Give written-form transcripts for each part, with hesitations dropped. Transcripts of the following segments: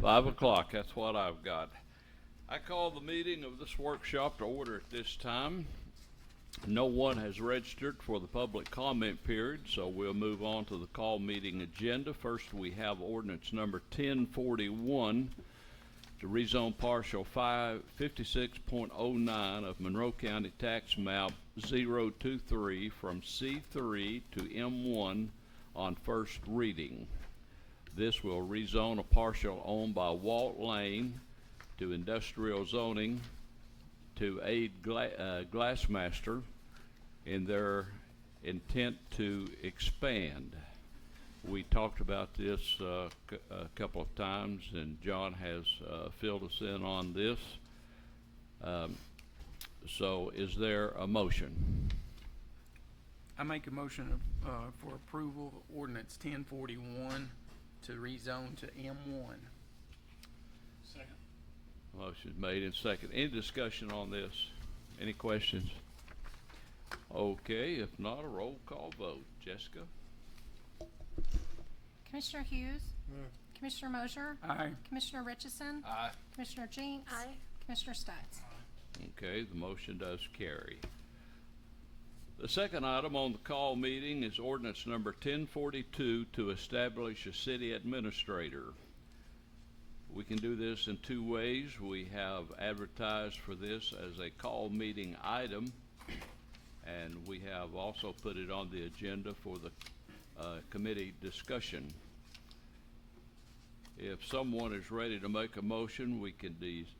5 o'clock, that's what I've got. I call the meeting of this workshop to order at this time. No one has registered for the public comment period, so we'll move on to the call meeting agenda. First, we have ordinance number 1041 to rezone partial 56.09 of Monroe County Tax Map 023 from C3 to M1 on first reading. This will rezone a parcel owned by Walt Lane to industrial zoning to aid Glassmaster in their intent to expand. We talked about this a couple of times, and John has filled us in on this. So is there a motion? I make a motion for approval of ordinance 1041 to rezone to M1. Second. Motion made and second. Any discussion on this? Any questions? Okay, if not, a roll call vote. Jessica? Commissioner Hughes? Commissioner Mosier? Aye. Commissioner Richardson? Aye. Commissioner Jinks? Aye. Commissioner Stutz? Okay, the motion does carry. The second item on the call meeting is ordinance number 1042 to establish a city administrator. We can do this in two ways. We have advertised for this as a call meeting item, and we have also put it on the agenda for the committee discussion. If someone is ready to make a motion, we can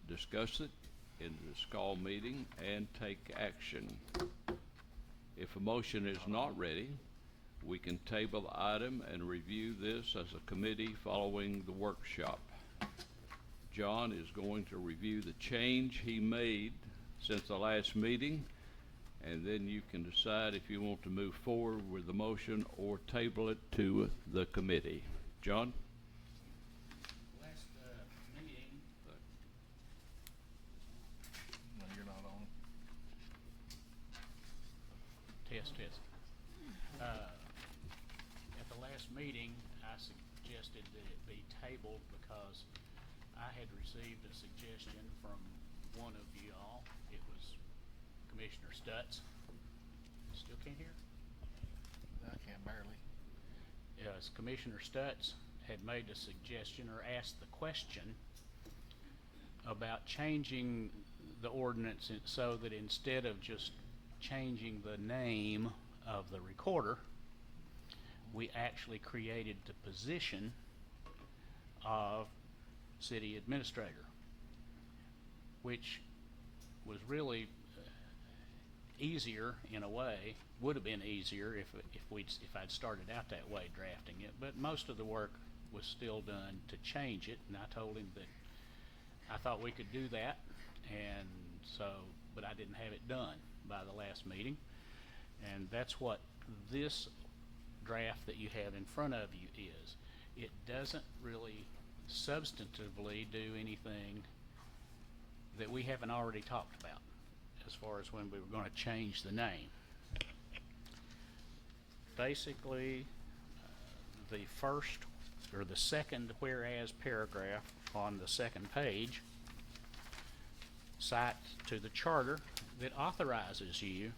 discuss it in this call meeting and take action. If a motion is not ready, we can table the item and review this as a committee following the workshop. John is going to review the change he made since the last meeting, and then you can decide if you want to move forward with the motion or table it to the committee. John? Last meeting. No, you're not on. Test. At the last meeting, I suggested that it be tabled because I had received a suggestion from one of you all. It was Commissioner Stutz. Still can't hear? I can't barely. Yes, Commissioner Stutz had made a suggestion or asked the question about changing the ordinance so that instead of just changing the name of the recorder, we actually created the position of city administrator, which was really easier in a way. Would have been easier if I'd started out that way drafting it, but most of the work was still done to change it, and I told him that I thought we could do that, and so, but I didn't have it done by the last meeting, and that's what this draft that you have in front of you is. It doesn't really substantively do anything that we haven't already talked about as far as when we were going to change the name. Basically, the first or the second whereas paragraph on the second page cites to the charter that authorizes you,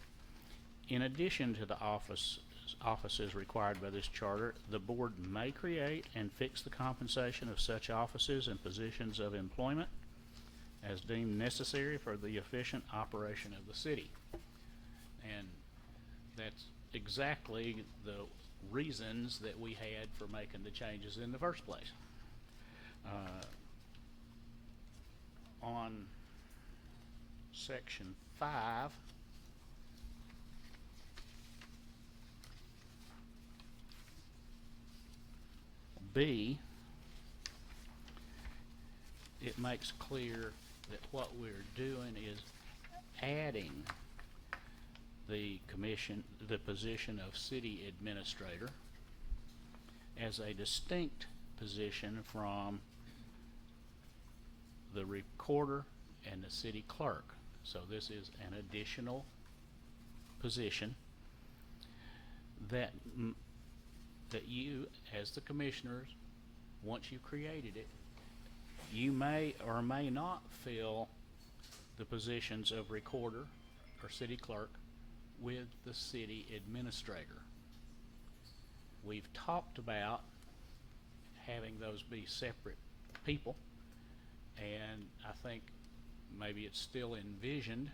in addition to the offices required by this charter, the board may create and fix the compensation of such offices and positions of employment as deemed necessary for the efficient operation of the city. And that's exactly the reasons that we had for making the changes in the first place. On section 5, B, it makes clear that what we're doing is adding the position of city administrator as a distinct position from the recorder and the city clerk. So this is an additional position that that you, as the commissioners, once you created it, You may or may not fill the positions of recorder or city clerk with the city administrator. We've talked about having those be separate people, and I think maybe it's still envisioned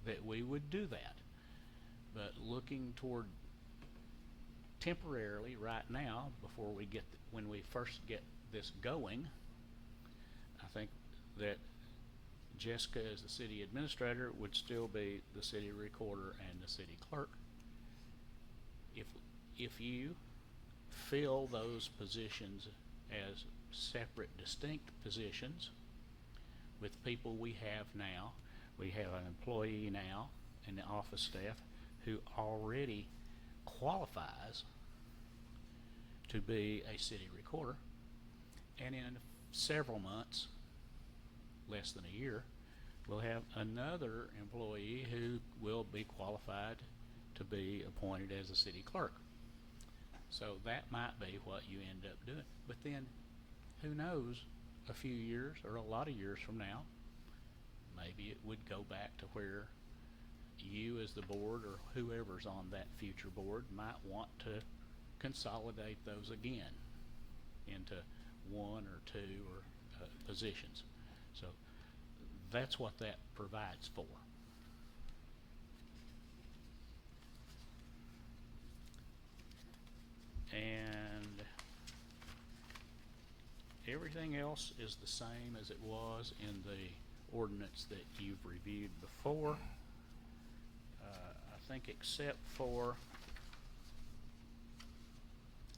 that we would do that. But looking toward temporarily right now, before we get, when we first get this going, I think that Jessica as the city administrator would still be the city recorder and the city clerk. If you fill those positions as separate, distinct positions with people we have now, we have an employee now in the office staff who already qualifies to be a city recorder, and in several months, less than a year, we'll have another employee who will be qualified to be appointed as a city clerk. So that might be what you end up doing. But then, who knows, a few years or a lot of years from now, maybe it would go back to where you as the board or whoever's on that future board might want to consolidate those again into one or two or positions. So that's what that provides for. And everything else is the same as it was in the ordinance that you've reviewed before. I think except for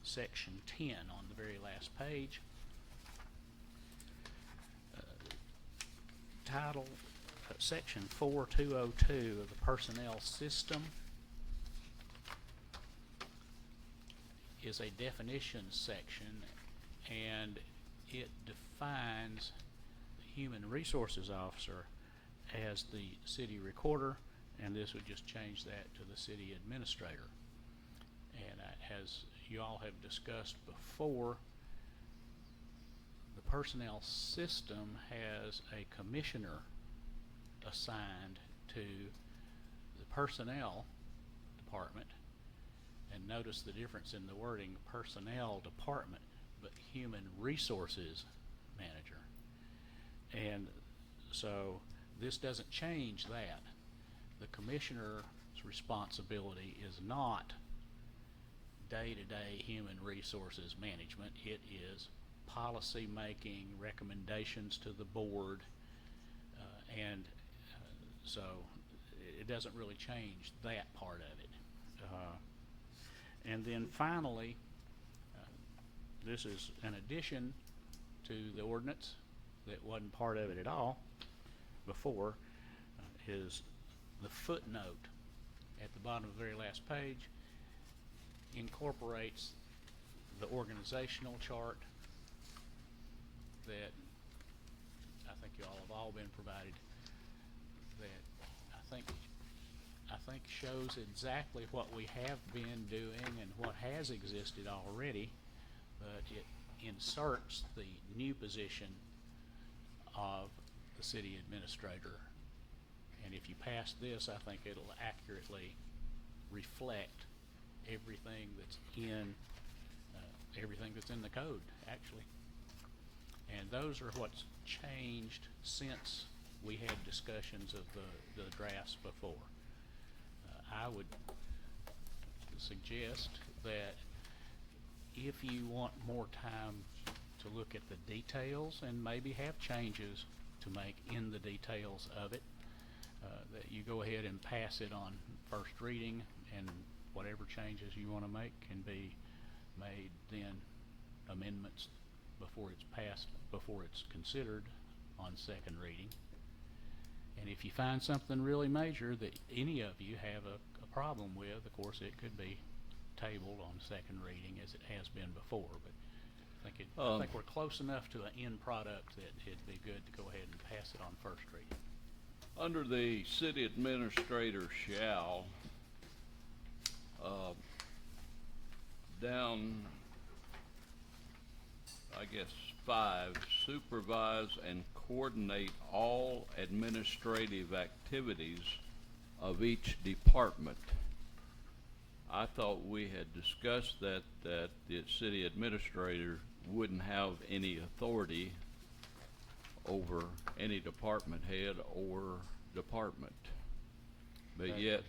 section 10 on the very last page. Title, section 4202 of the personnel system is a definitions section, and it defines the human resources officer as the city recorder, and this would just change that to the city administrator. And as you all have discussed before, the personnel system has a commissioner assigned to the personnel department, and notice the difference in the wording, personnel department, but human resources manager. And so this doesn't change that. The commissioner's responsibility is not day-to-day human resources management. It is policy making, recommendations to the board, so it doesn't really change that part of it. And then finally, this is an addition to the ordinance that wasn't part of it at all before, is the footnote at the bottom of the very last page incorporates the organizational chart that I think you all have all been provided, that I think shows exactly what we have been doing and what has existed already, but it inserts the new position of the city administrator. And if you pass this, I think it'll accurately reflect everything that's in the code, actually. And those are what's changed since we had discussions of the drafts before. I would suggest that if you want more time to look at the details and maybe have changes to make in the details of it, that you go ahead and pass it on first reading, and whatever changes you want to make can be made then amendments before it's passed, before it's considered on second reading. And if you find something really major that any of you have a problem with, of course it could be tabled on second reading as it has been before, but I think we're close enough to an end product that it'd be good to go ahead and pass it on first reading. Under the city administrator shall, down, I guess, 5, supervise and coordinate all administrative activities of each department. I thought we had discussed that the city administrator wouldn't have any authority over any department head or department. But yet,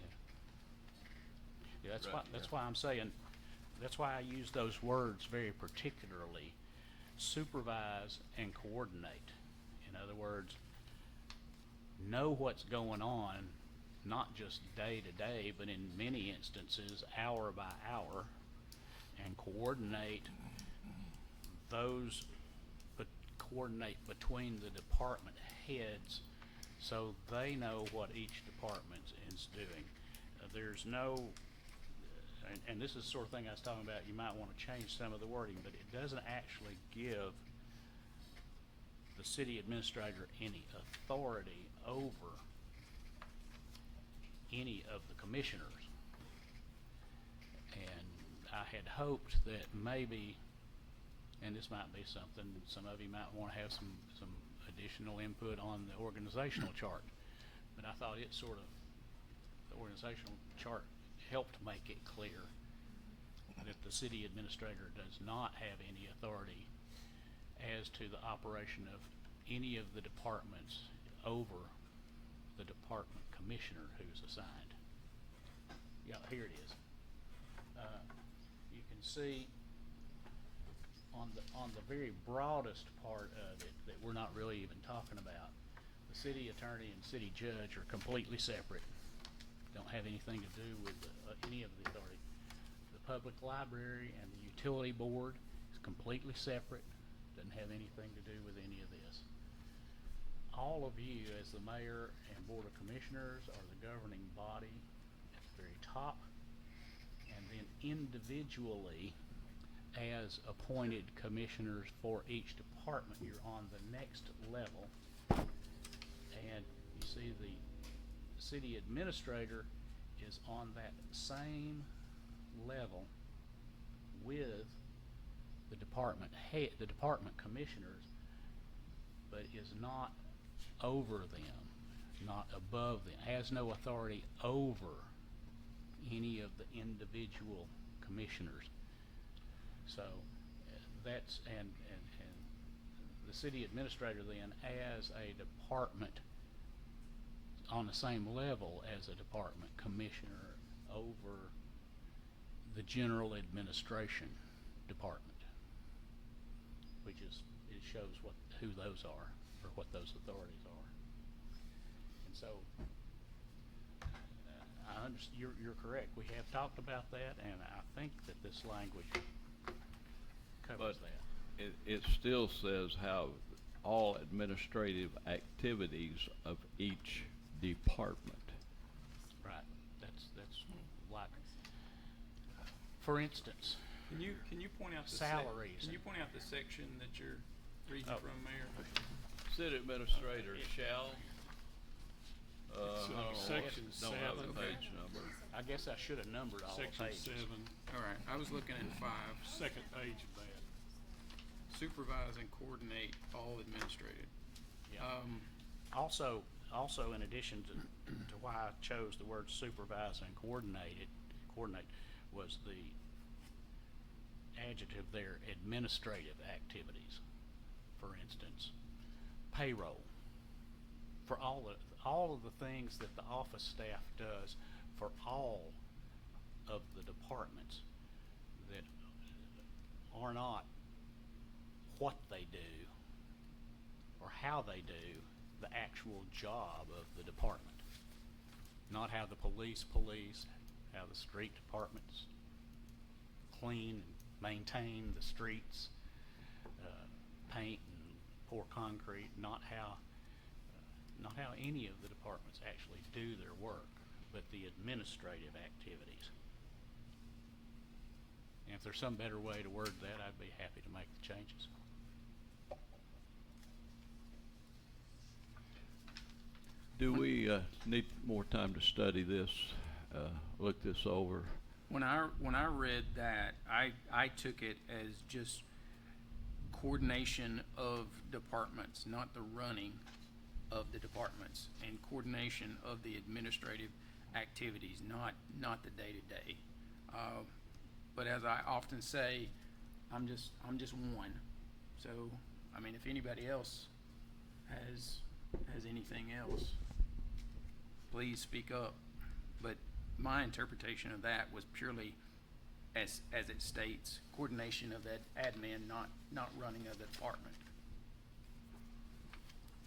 Yeah, that's Right, why, that's why I'm saying, that's why I use those words very particularly, supervise and coordinate. In other words, know what's going on, not just day to day, but in many instances, hour by hour, and coordinate those, but coordinate between the department heads so they know what each department is doing. There's no, and this is the sort of thing I was talking about, you might want to change some of the wording, but it doesn't actually give the city administrator any authority over any of the commissioners. And I had hoped that maybe, and this might be something, some of you might want to have some additional input on the organizational chart, but I thought it sort of, the organizational chart helped make it clear that the city administrator does not have any authority as to the operation of any of the departments over the department commissioner who's assigned. Yeah, here it is. You can see on the very broadest part of it that we're not really even talking about, the city attorney and city judge are completely separate. Don't have anything to do with any of the authority. The public library and the utility board is completely separate. Doesn't have anything to do with any of this. All of you, as the mayor and board of commissioners, are the governing body at the very top, and then individually, as appointed commissioners for each department, you're on the next level. And you see the city administrator is on that same level with the department head, the department commissioners, but is not over them, not above them, has no authority over any of the individual commissioners. So that's, and the city administrator then, as a department on the same level as a department commissioner over the general administration department, which is, it shows who those are, or what those authorities are. And so you're correct, we have talked about that, and I think that this language covers but that. it still says how all administrative activities of each department. Right, that's like, for instance, Can you point out the salaries Can you and- point out the section that you're reading Oh. from, Mayor? City administrator shall, I don't know, Section don't have the 7. page number. I guess I should have numbered all the Section pages. 7, All right, I was looking at 5. second page of that. Supervise and coordinate all administrative. Yeah. Also, in addition to why I chose the word supervise and coordinate was the adjective there, administrative activities. For instance, payroll. For all of the things that the office staff does for all of the departments that are not what they do or how they do the actual job of the department. Not how the police, how the street departments clean and maintain the streets, paint and pour concrete, not how any of the departments actually do their work, but the administrative activities. And if there's some better way to word that, I'd be happy to make the changes. Do we need more time to study this, look this over? When I read that, I took it as just coordination of departments, not the running of the departments, and coordination of the administrative activities, not the day-to-day. But as I often say, I'm just one. So, I mean, if anybody else has anything else, please speak up. But my interpretation of that was purely as it states, coordination of that admin, not running of the department.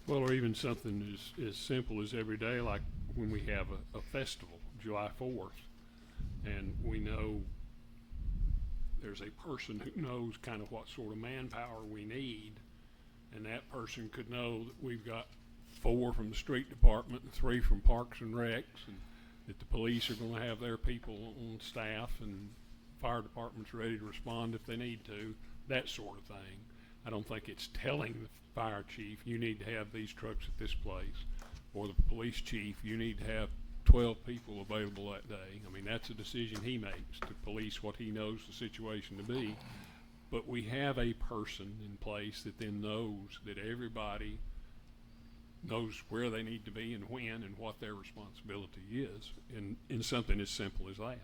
Well, or even something as simple as every day, like when we have a festival, July 4th, and we know there's a person who knows kind of what sort of manpower we need, and that person could know that we've got 4 from the street department and 3 from Parks and Recs, and that the police are gonna have their people on staff, and fire department's ready to respond if they need to, that sort of thing. I don't think it's telling the fire chief, you need to have these trucks at this place, or the police chief, you need to have 12 people available that day. I mean, that's a decision he makes to police what he knows the situation to be. But we have a person in place that then knows that everybody knows where they need to be and when and what their responsibility is in something as simple as that.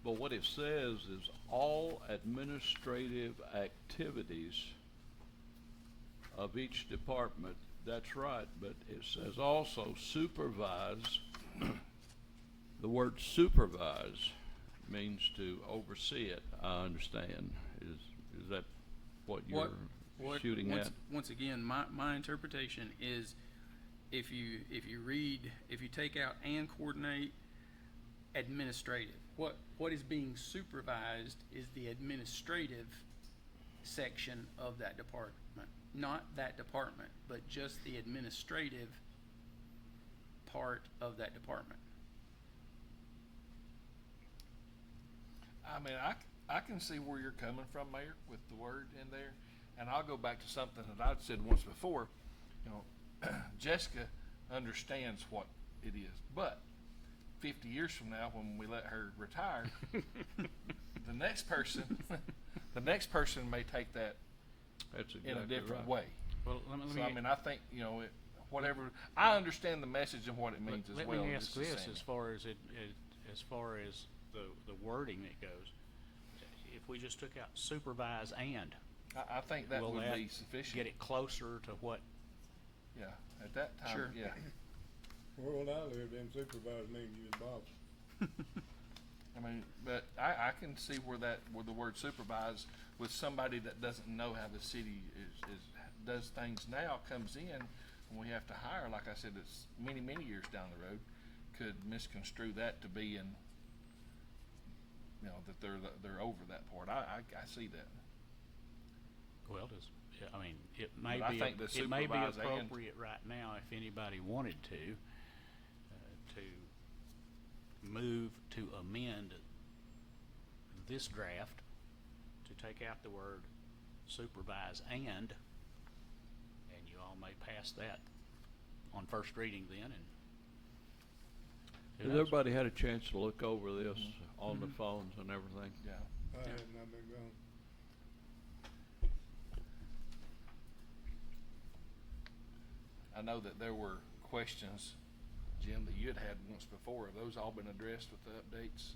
But what it says is all administrative activities of each department. That's right, but it says also supervise. The word supervise means to oversee it, I understand. Is that what you're shooting once, at? Once again, my interpretation is if you take out and coordinate administrative, what is being supervised is the administrative section of that department, not that department, but just the administrative part of that department. I mean, I can see where you're coming from, Mayor, with the word in there. And I'll go back to something that I'd said once before. You know, Jessica understands what it is. But 50 years from now, when we let her retire, the next person may take that That's exactly in a different right. way. Well, let me, So, I mean, I think, you know, whatever, I understand the message and what it means as let well. me ask just the this, same. as far as the wording that goes, if we just took out supervise and, I think that will would that be sufficient. get it closer to what, Yeah, at that time, Sure. yeah. Well, when I lived in supervised means you was boss. I mean, but I can see where the word supervise with somebody that doesn't know how the city does things now comes in, and we have to hire, like I said, it's many, many years down the road, could misconstrue that to be in, you know, that they're over that part. I see that. well, does, I mean, it may But I be, think the it may be supervise and- appropriate right now if anybody wanted to move to amend this draft to take out the word supervise and you all may pass that on first reading then, and who Has knows? everybody had a chance to look over this on the Mhm. phones and everything? Yeah. I Yeah. had not been gone. I know that there were questions, Jim, that you had once before. Have those all been addressed with the updates?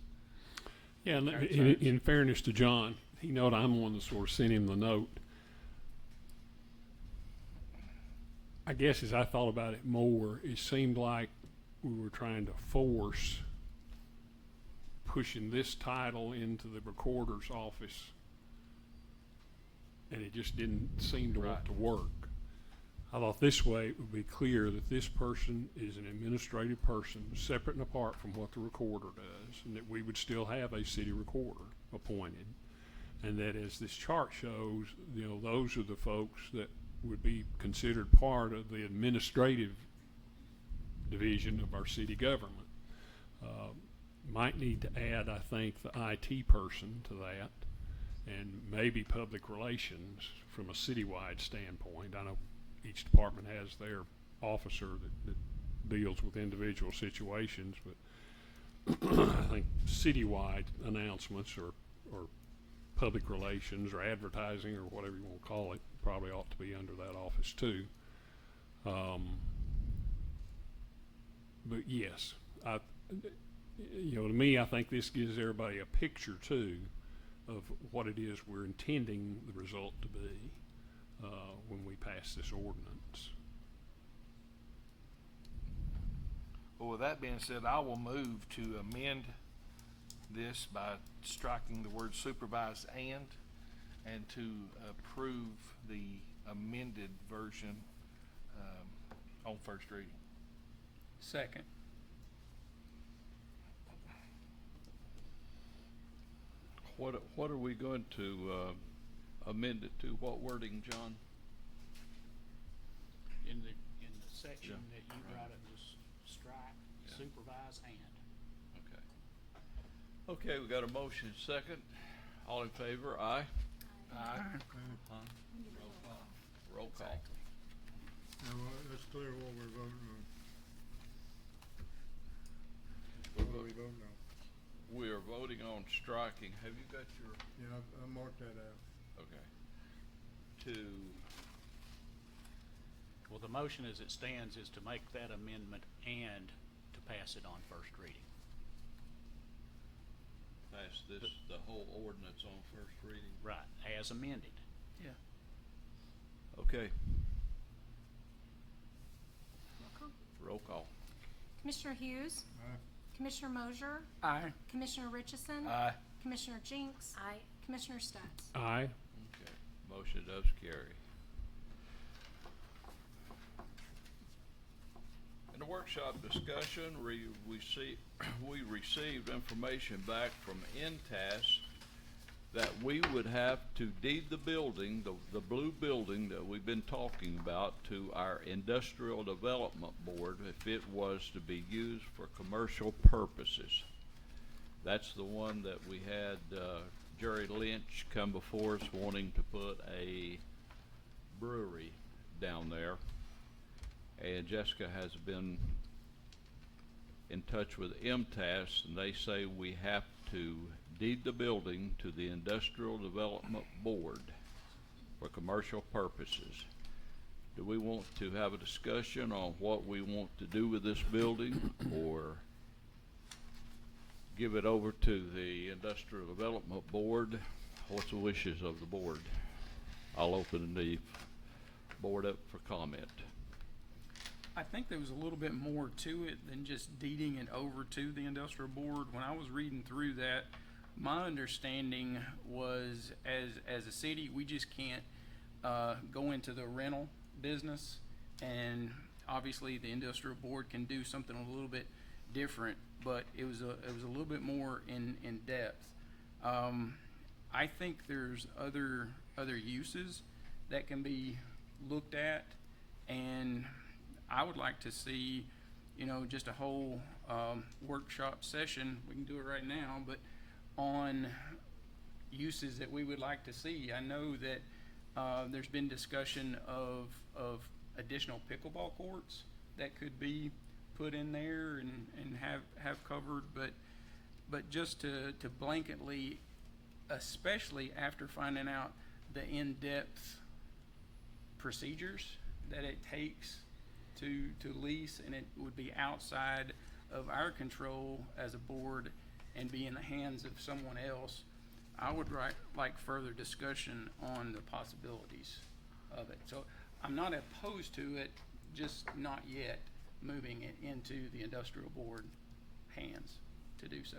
Yeah, and Okay. in fairness to John, he knowed I'm the one that sort of sent him the note. I guess as I thought about it more, it seemed like we were trying to force pushing this title into the recorder's office, and it just didn't seem to want Right. to work. I thought this way it would be clear that this person is an administrative person, separate and apart from what the recorder does, and that we would still have a city recorder appointed. And that as this chart shows, you know, those are the folks that would be considered part of the administrative division of our city government. Might need to add, I think, the IT person to that, and maybe public relations from a citywide standpoint. I know each department has their officer that deals with individual situations, but I think citywide announcements or public relations or advertising or whatever you want to call it probably ought to be under that office too. But yes, to me, I think this gives everybody a picture too of what it is we're intending the result to be when we pass this ordinance. Well, with that being said, I will move to amend this by striking the word supervise and to approve the amended version on first reading. Second. What are we going to amend it to? What wording, John? In the section Yeah. that you brought up, just strike Yeah. supervise and. Okay. Okay, we got a motion second. All in favor? Aye. Aye. Roll call. Now, let's clear what we're voting on. We're What are we voting on? We are voting on striking. Have you got your, Yeah, I marked that out. okay. To, Well, the motion as it stands is to make that amendment and to pass it on first reading. pass this, the whole ordinance on first reading. Right, as amended. Yeah. Okay, Roll call. roll call. Commissioner Hughes, Aye. Commissioner Mosier, Aye. Commissioner Richardson, Aye. Commissioner Jinks, Commissioner Stats. Aye. Okay, motion does carry. In the workshop discussion, we received information back from INTAS that we would have to deed the building, the blue building that we've been talking about, to our Industrial Development Board if it was to be used for commercial purposes. That's the one that we had Jerry Lynch come before us wanting to put a brewery down there. And Jessica has been in touch with MTAS, and they say we have to deed the building to the Industrial Development Board for commercial purposes. Do we want to have a discussion on what we want to do with this building, or give it over to the Industrial Development Board? What's the wishes of the board? I'll open the board up for comment. I think there was a little bit more to it than just deeding it over to the industrial board. When I was reading through that, my understanding was as a city, we just can't go into the rental business, and obviously the industrial board can do something a little bit different, but it was a little bit more in depth. I think there's other uses that can be looked at, and I would like to see, just a whole workshop session. We can do it right now, but on uses that we would like to see. I know that there's been discussion of additional pickleball courts that could be put in there and have covered, but just to blanketly, especially after finding out the in-depth procedures that it takes to lease, and it would be outside of our control as a board and be in the hands of someone else, I would like further discussion on the possibilities of it. So I'm not opposed to it, just not yet moving it into the industrial board hands to do so.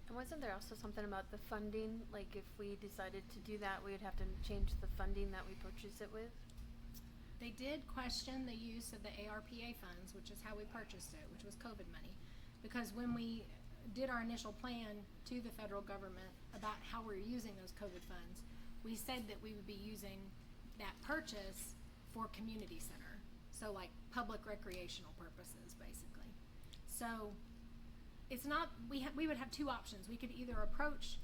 And wasn't there also something about the funding? Like if we decided to do that, we would have to change the funding that we purchase it with? They did question the use of the ARPA funds, which is how we purchased it, which was COVID money. Because when we did our initial plan to the federal government about how we were using those COVID funds, we said that we would be using that purchase for community center. So like public recreational purposes, basically. So it's not, we would have two options. We could either approach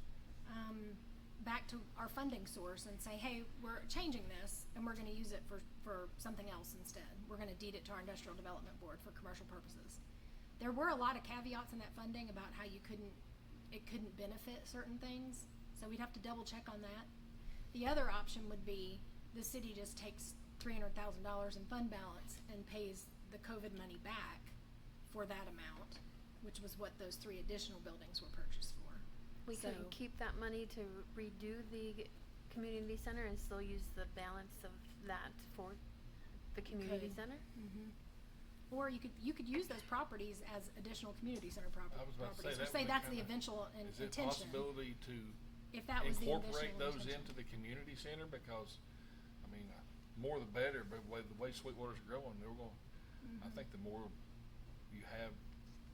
back to our funding source and say, hey, we're changing this and we're going to use it for something else instead. We're going to deed it to our Industrial Development Board for commercial purposes. There were a lot of caveats in that funding about how it couldn't benefit certain things, so we'd have to double check on that. The other option would be the city just takes $300,000 in fund balance and pays the COVID money back for that amount, which was what those 3 additional buildings were purchased for. We So- could keep that money to redo the community center and still use the balance of that for the community Could. center? Or you could use those properties as additional community center I was about to say, properties. that Or say would that's the kinda- eventual Is it intention. possibility to If that was the incorporate initial those intention. into the community center? Because, I mean, more the better, but the way Sweetwater's growing, they're going, I think the more you have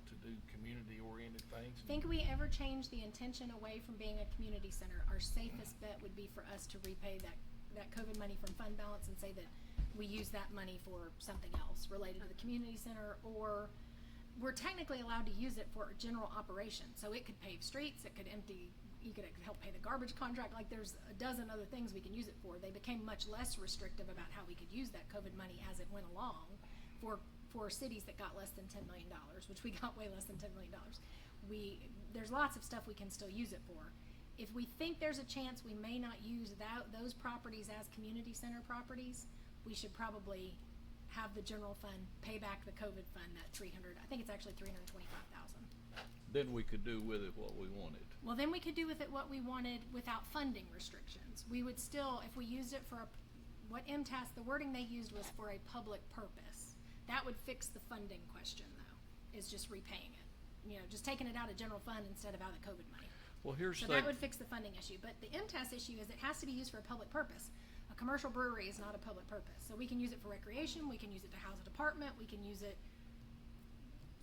to do community-oriented things. Think we ever change the intention away from being a community center, our safest bet would be for us to repay that COVID money from fund balance and say that we use that money for something else related to the community center, or we're technically allowed to use it for general operations. So it could pave streets, it could you could help pay the garbage contract, like there's a dozen other things we can use it for. They became much less restrictive about how we could use that COVID money as it went along for cities that got less than $10 million, which we got way less than $10 million. There's lots of stuff we can still use it for. If we think there's a chance we may not use those properties as community center properties, we should probably have the general fund pay back the COVID fund, that 300, I think it's actually 325,000. Then we could do with it what we wanted. Well, then we could do with it what we wanted without funding restrictions. We would still, if we used it for what MTAS, the wording they used was for a public purpose. That would fix the funding question though, is just repaying it. Just taking it out of general fund instead of out of the COVID money. Well, here's So the that would fix the funding issue, but the MTAS issue is it has to be used for a public purpose. A commercial brewery is not a public purpose. So we can use it for recreation, we can use it to house a department, we can use it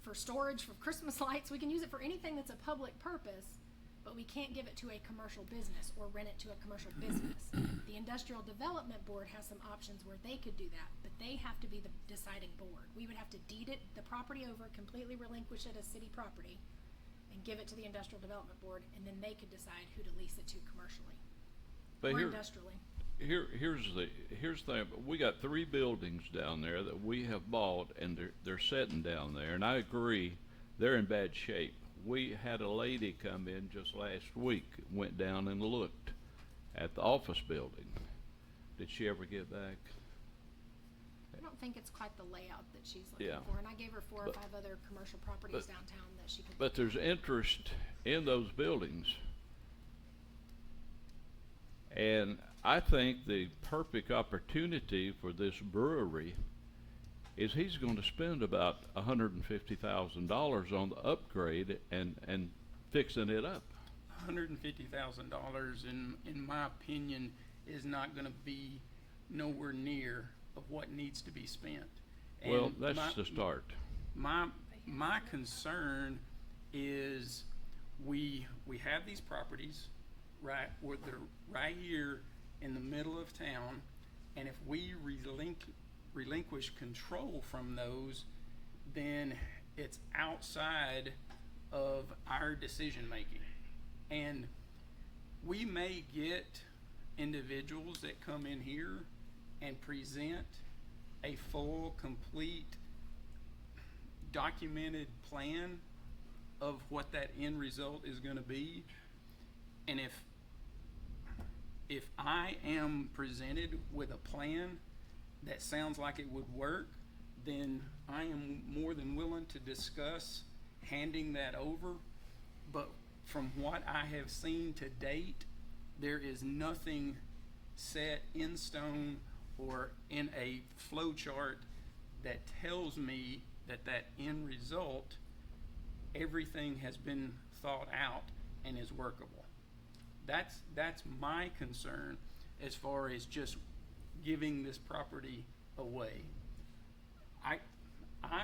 for storage for Christmas lights, we can use it for anything that's a public purpose, but we can't give it to a commercial business or rent it to a commercial business. The Industrial Development Board has some options where they could do that, but they have to be the deciding board. We would have to deed the property over, completely relinquish it as city property, and give it to the Industrial Development Board, and then they could decide who to lease it to commercially but or here, industrially. here's the thing. We got 3 buildings down there that we have bought, and they're sitting down there. And I agree, they're in bad shape. We had a lady come in just last week, went down and looked at the office building. Did she ever get back? I don't think it's quite the layout that she's looking Yeah. for, and I gave her 4 or But- 5 other commercial properties downtown that she could. But there's interest in those buildings. And I think the perfect opportunity for this brewery is he's going to spend about $150,000 on the upgrade and fixing it up. $150,000 in my opinion is not gonna be nowhere near of what needs to be spent. Well, And that's the start. My concern is we have these properties where they're right here in the middle of town, and if we relinquish control from those, then it's outside of our decision making. And we may get individuals that come in here and present a full, complete, documented plan of what that end result is gonna be. And if I am presented with a plan that sounds like it would work, then I am more than willing to discuss handing that over. But from what I have seen to date, there is nothing set in stone or in a flow chart that tells me that end result, everything has been thought out and is workable. That's my concern as far as just giving this property away. I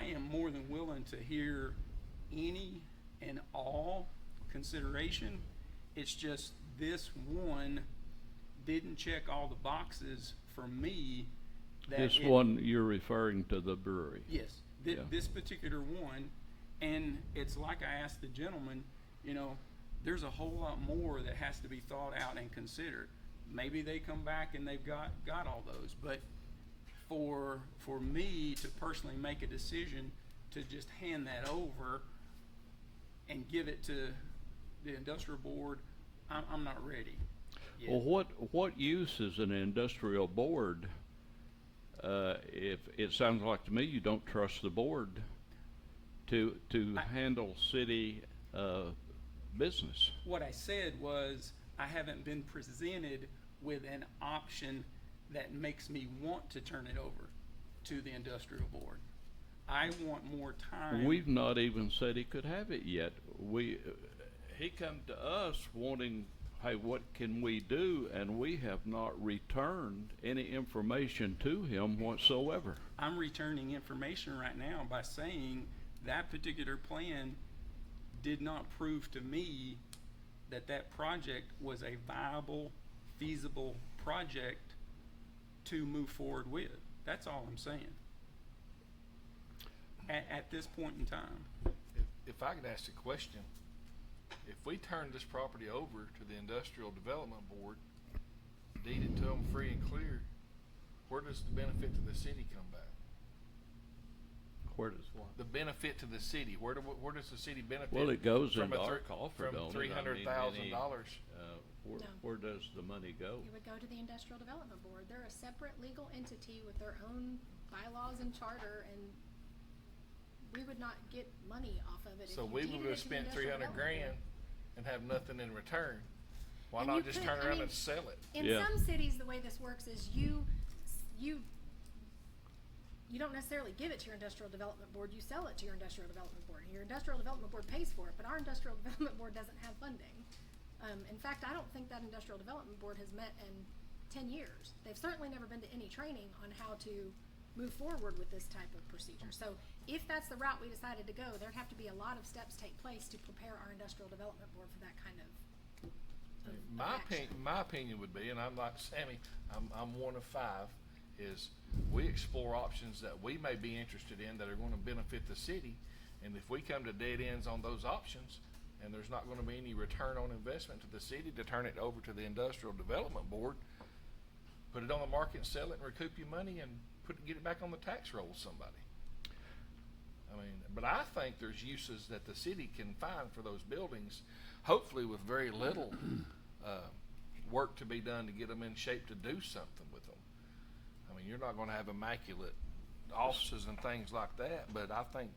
am more than willing to hear any and all consideration. It's just this one didn't check all the boxes for me. This one, you're referring to the brewery. Yes, Yeah. this particular one, and it's like I asked the gentleman, there's a whole lot more that has to be thought out and considered. Maybe they come back and they've got all those, but for me to personally make a decision to just hand that over and give it to the industrial board, I'm not ready yet. Well, what use is an industrial board? If it sounds like to me you don't trust the board to handle city business. What I said was, I haven't been presented with an option that makes me want to turn it over to the industrial board. I want more time. We've not even said he could have it yet. He come to us wanting, hey, what can we do? And we have not returned any information to him whatsoever. I'm returning information right now by saying that particular plan did not prove to me that project was a viable, feasible project to move forward with. That's all I'm saying. At this point in time. If I could ask a question, if we turn this property over to the Industrial Development Board, deed it to them free and clear, where does the benefit to the city come back? Where does what? The benefit to the city, where does the city benefit? Well, it goes from into a our coffer, don't it? From $300,000. No. Where does the money go? It would go to the Industrial Development Board. They're a separate legal entity with their own bylaws and charter, and we would not get money off of it. So if you we deeded would it have to the spent Industrial 300 Development grand Board. and have nothing in return. Why And not you just could- turn I around mean, and sell it? In Yeah. some cities, the way this works is you don't necessarily give it to your Industrial Development Board, you sell it to your Industrial Development Board. Your Industrial Development Board pays for it, but our Industrial Development Board doesn't have funding. In fact, I don't think that Industrial Development Board has met in 10 years. They've certainly never been to any training on how to move forward with this type of procedure. So if that's the route we decided to go, there'd have to be a lot of steps take place to prepare our Industrial Development Board for that kind of action. My opinion would be, and I'm like Sammy, I'm one of five, is we explore options that we may be interested in that are going to benefit the city, and if we come to dead ends on those options, and there's not going to be any return on investment to the city to turn it over to the Industrial Development Board, put it on the market and sell it and recoup your money and get it back on the tax roll with somebody. I mean, but I think there's uses that the city can find for those buildings, hopefully with very little work to be done to get them in shape to do something with them. I mean, you're not going to have immaculate offices and things like that, but I think,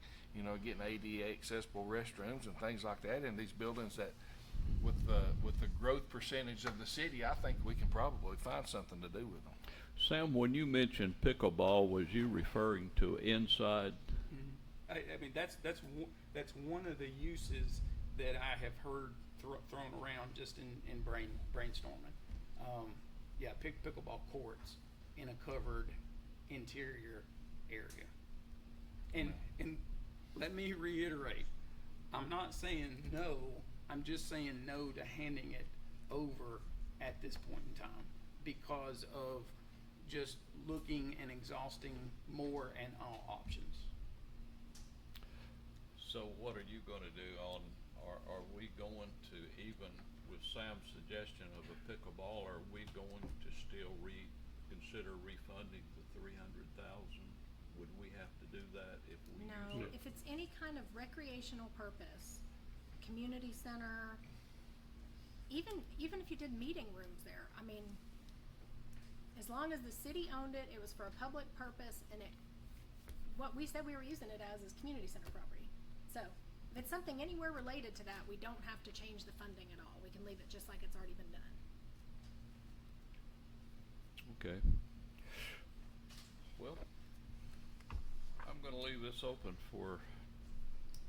getting ADA accessible restrooms and things like that in these buildings that, with the growth percentage of the city, I think we can probably find something to do with them. Sam, when you mentioned pickleball, was you referring to inside? I mean, that's one of the uses that I have heard thrown around just in brainstorming. Pickleball courts in a covered interior area. And let me reiterate, I'm not saying no, I'm just saying no to handing it over at this point in time because of just looking and exhausting more and all options. So what are you gonna do on, are we going to, even with Sam's suggestion of a pickleball, are we going to still consider refunding the $300,000? Would we have to do that if we No, use it? if it's any kind of recreational purpose, community center, even if you did meeting rooms there, I mean, as long as the city owned it, it was for a public purpose, and what we said we were using it as is community center property. So, if it's something anywhere related to that, we don't have to change the funding at all. We can leave it just like it's already been done. Okay. Well, I'm gonna leave this open for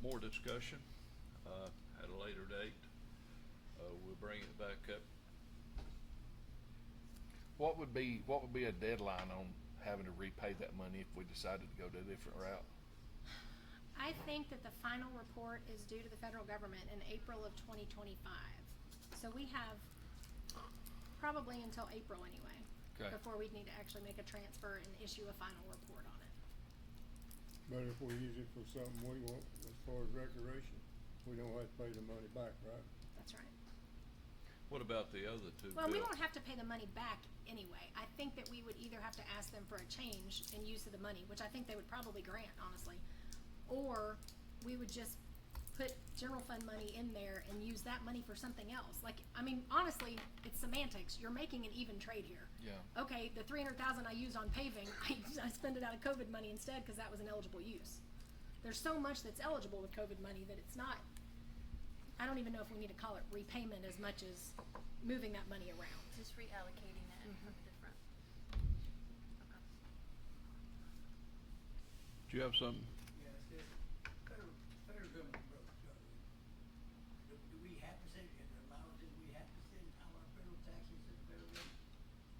more discussion, at a later date. We'll bring it back up. What would be a deadline on having to repay that money if we decided to go to a different route? I think that the final report is due to the federal government in April of 2025. So we have probably until April anyway, Okay. before we need to actually make a transfer and issue a final report on it. But if we use it for something we want, as far as recreation, we don't have to pay the money back, right? That's right. What about the other two Well, we bills? won't have to pay the money back anyway. I think that we would either have to ask them for a change in use of the money, which I think they would probably grant, honestly, or we would just put general fund money in there and use that money for something else. Like, I mean, honestly, it's semantics. You're making an even trade here. Yeah. Okay, the 300,000 I used on paving, I spend it out of COVID money instead because that was an eligible use. There's so much that's eligible with COVID money that it's not, I don't even know if we need to call it repayment as much as moving that money around. Just reallocating it from a different. Okay. Do you have something? Yes, the federal government broke, so do we have to send, in the law, do we have to send our federal taxes to the federal government?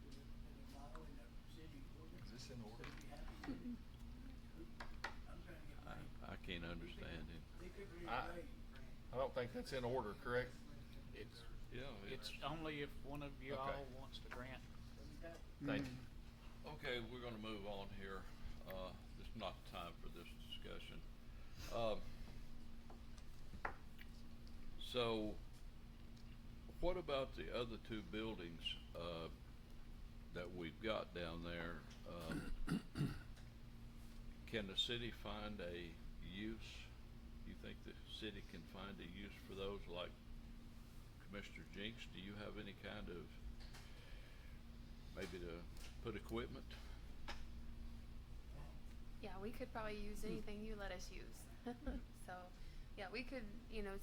To the law in the city ordinance? Is this in order? So we have to send it? I'm trying to get money. I can't understand it. They could be I- right. I don't think that's in order, correct? It's, Yeah. it's only if one of you Okay. all wants to grant. Thank you. Okay, we're gonna move on here. This is not the time for this discussion. So, what about the other two buildings, that we've got down there? Can the city find a use? You think the city can find a use for those, like Commissioner Jinks? Do you have any kind of, maybe to put equipment? Yeah, we could probably use anything you let us use. So, yeah, we could,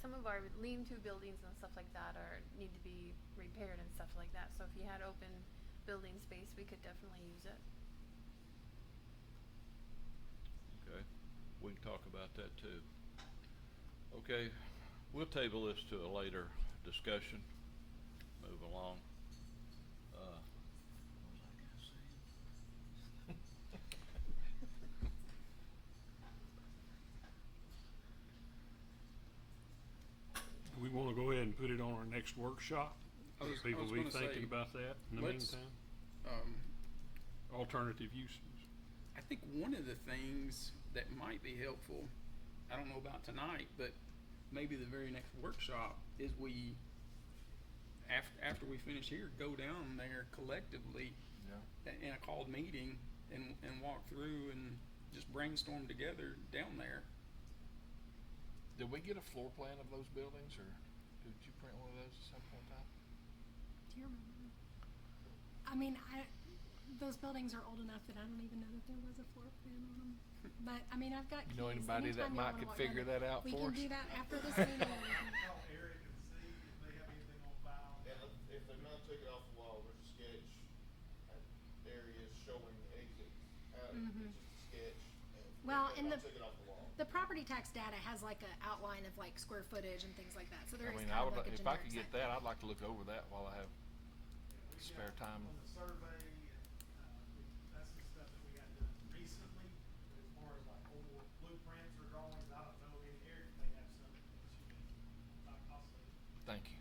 some of our lean-to buildings and stuff like that need to be repaired and stuff like that. So if you had open building space, we could definitely use it. Okay, we can talk about that too. Okay, we'll table this to a later discussion. Move along. Do we wanna go ahead and put it on our next workshop? I was People be gonna say, thinking about that in the let's- meantime, Um, alternative uses. I think one of the things that might be helpful, I don't know about tonight, but maybe the very next workshop is we, after we finish here, go down there collectively Yeah. in a called meeting and walk through and just brainstorm together down there. Did we get a floor plan of those buildings, or did you print one of those at some point in time? Do you remember? I mean, those buildings are old enough that I don't even know that there was a floor plan on them. But, I mean, I've got keys. You know anybody that Anytime y'all might wanna could walk figure down there, that out for We us? can do that after this meeting. Call Eric and see if they have anything on file. And if they're not taken off the wall, there's a sketch at areas showing exit out, it's just a sketch. And Well, if and they're the- not taken off the wall. The property tax data has like an outline of like square footage and things like that, so there I is mean, kind I of would, like a if I generic could get site that, plan. I'd like to look over that while I have We spare got time. On the survey, and, that's the stuff that we got done recently, but as far as like old blueprints or drawings, I don't know, any Eric may have some that you can, I'll see. Thank you.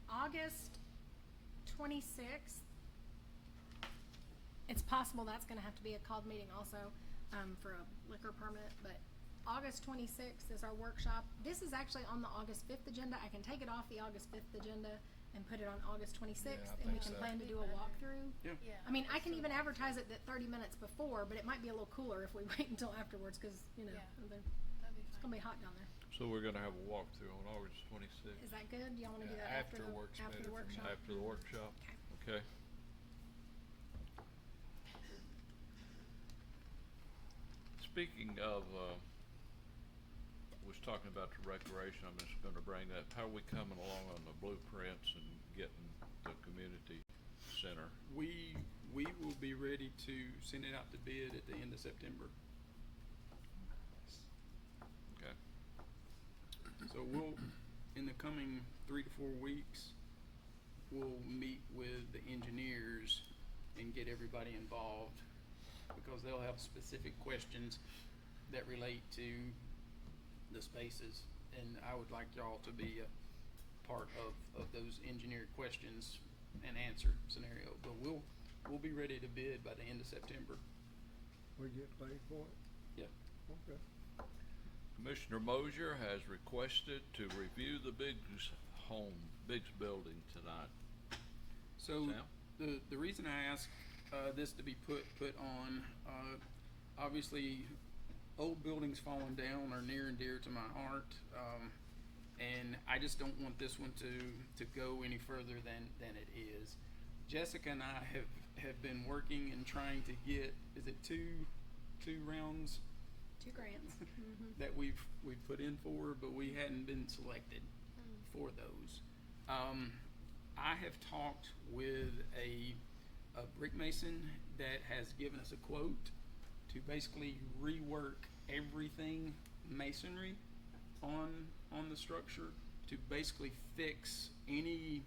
August 26th. It's possible that's gonna have to be a called meeting also, for a liquor permit, but August 26th is our workshop. This is actually on the August 5th agenda. I can take it off the August 5th agenda and put it on August 26th, I and we think can so. plan to do a walkthrough. Yeah. Yeah. I mean, I can even advertise it that 30 minutes before, but it might be a little cooler if we wait until afterwards, cause, Yeah. it's That'd be fine. gonna be hot down there. So we're gonna have a walkthrough on August 26th. Is that good? Do y'all wanna do Yeah, that after after the, works after better the for me. workshop? After the workshop? Okay. Okay. Speaking of, was talking about the recreation, I'm just gonna bring that, how are we coming along on the blueprints and getting the community center? We will be ready to send it out to bid at the end of September. Okay. So we'll, in the coming 3 to 4 weeks, we'll meet with the engineers and get everybody involved, because they'll have specific questions that relate to the spaces, and I would like y'all to be a part of those engineered questions and answer scenario. But we'll be ready to bid by the end of September. We get paid for it? Yeah. Okay. Commissioner Mosier has requested to review the Biggs building tonight. So Sam? the reason I asked this to be put on, obviously old buildings falling down are near and dear to my heart. And I just don't want this one to go any further than it is. Jessica and I have been working and trying to get, is it two rounds 2 grants. that we've put in for, but we hadn't been selected for those. I have talked with a brick mason that has given us a quote to basically rework everything masonry on the structure, to basically fix any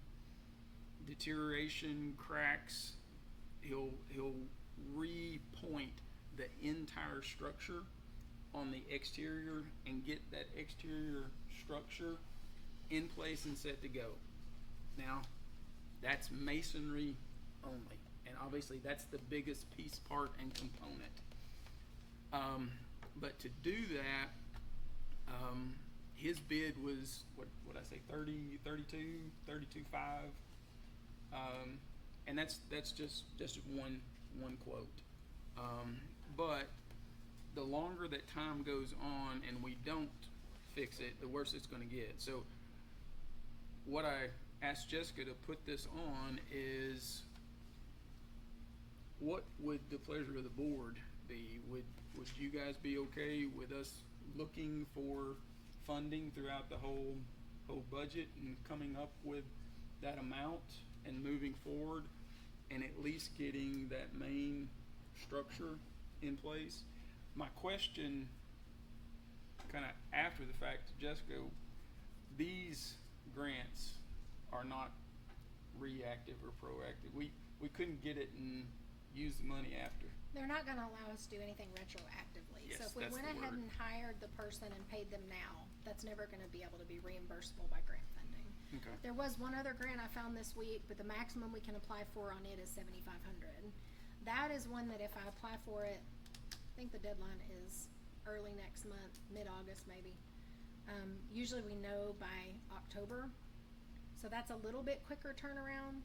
deterioration, cracks. He'll repoint the entire structure on the exterior and get that exterior structure in place and set to go. Now, that's masonry only, and obviously that's the biggest piece, part, and component. But to do that, his bid was, what I say, 32.5, and that's just one quote. But the longer that time goes on and we don't fix it, the worse it's going to get. So what I asked Jessica to put this on is, what would the pleasure of the board be? Would you guys be okay with us looking for funding throughout the whole budget and coming up with that amount and moving forward and at least getting that main structure in place? My question, kind of after the fact, to Jessica, these grants are not reactive or proactive. We couldn't get it and use the money after. They're not gonna allow us to do anything retroactively. Yes, So if we that's went the ahead word. and hired the person and paid them now, that's never gonna be able to be reimbursable by grant funding. Okay. There was one other grant I found this week, but the maximum we can apply for on it is $7,500. That is one that if I apply for it, I think the deadline is early next month, mid-August maybe. Usually we know by October, so that's a little bit quicker turnaround.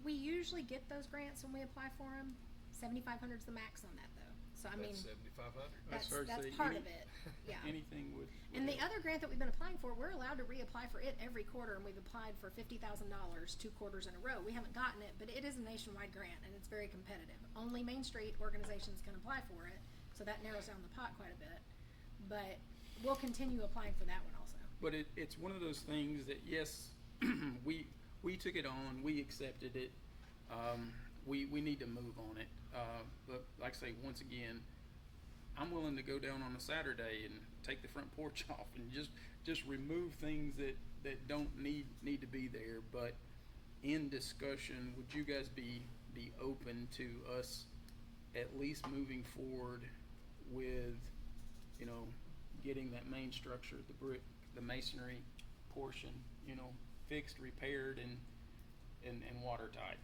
We usually get those grants when we apply for them. 7,500 is the max on that though. So I mean, That's 7,500. That's hard to that's say. part of it, yeah. Anything would. And the other grant that we've been applying for, we're allowed to reapply for it every quarter, and we've applied for $50,000 2 quarters in a row. We haven't gotten it, but it is a nationwide grant, and it's very competitive. Only Main Street organizations can apply for it, so that narrows down the pot quite a bit. But we'll continue applying for that one also. But it's one of those things that, yes, we took it on, we accepted it, we need to move on it. But like I say, once again, I'm willing to go down on a Saturday and take the front porch off and just remove things that don't need to be there. But in discussion, would you guys be open to us at least moving forward with, getting that main structure, the brick, the masonry portion, fixed, repaired, and watertight?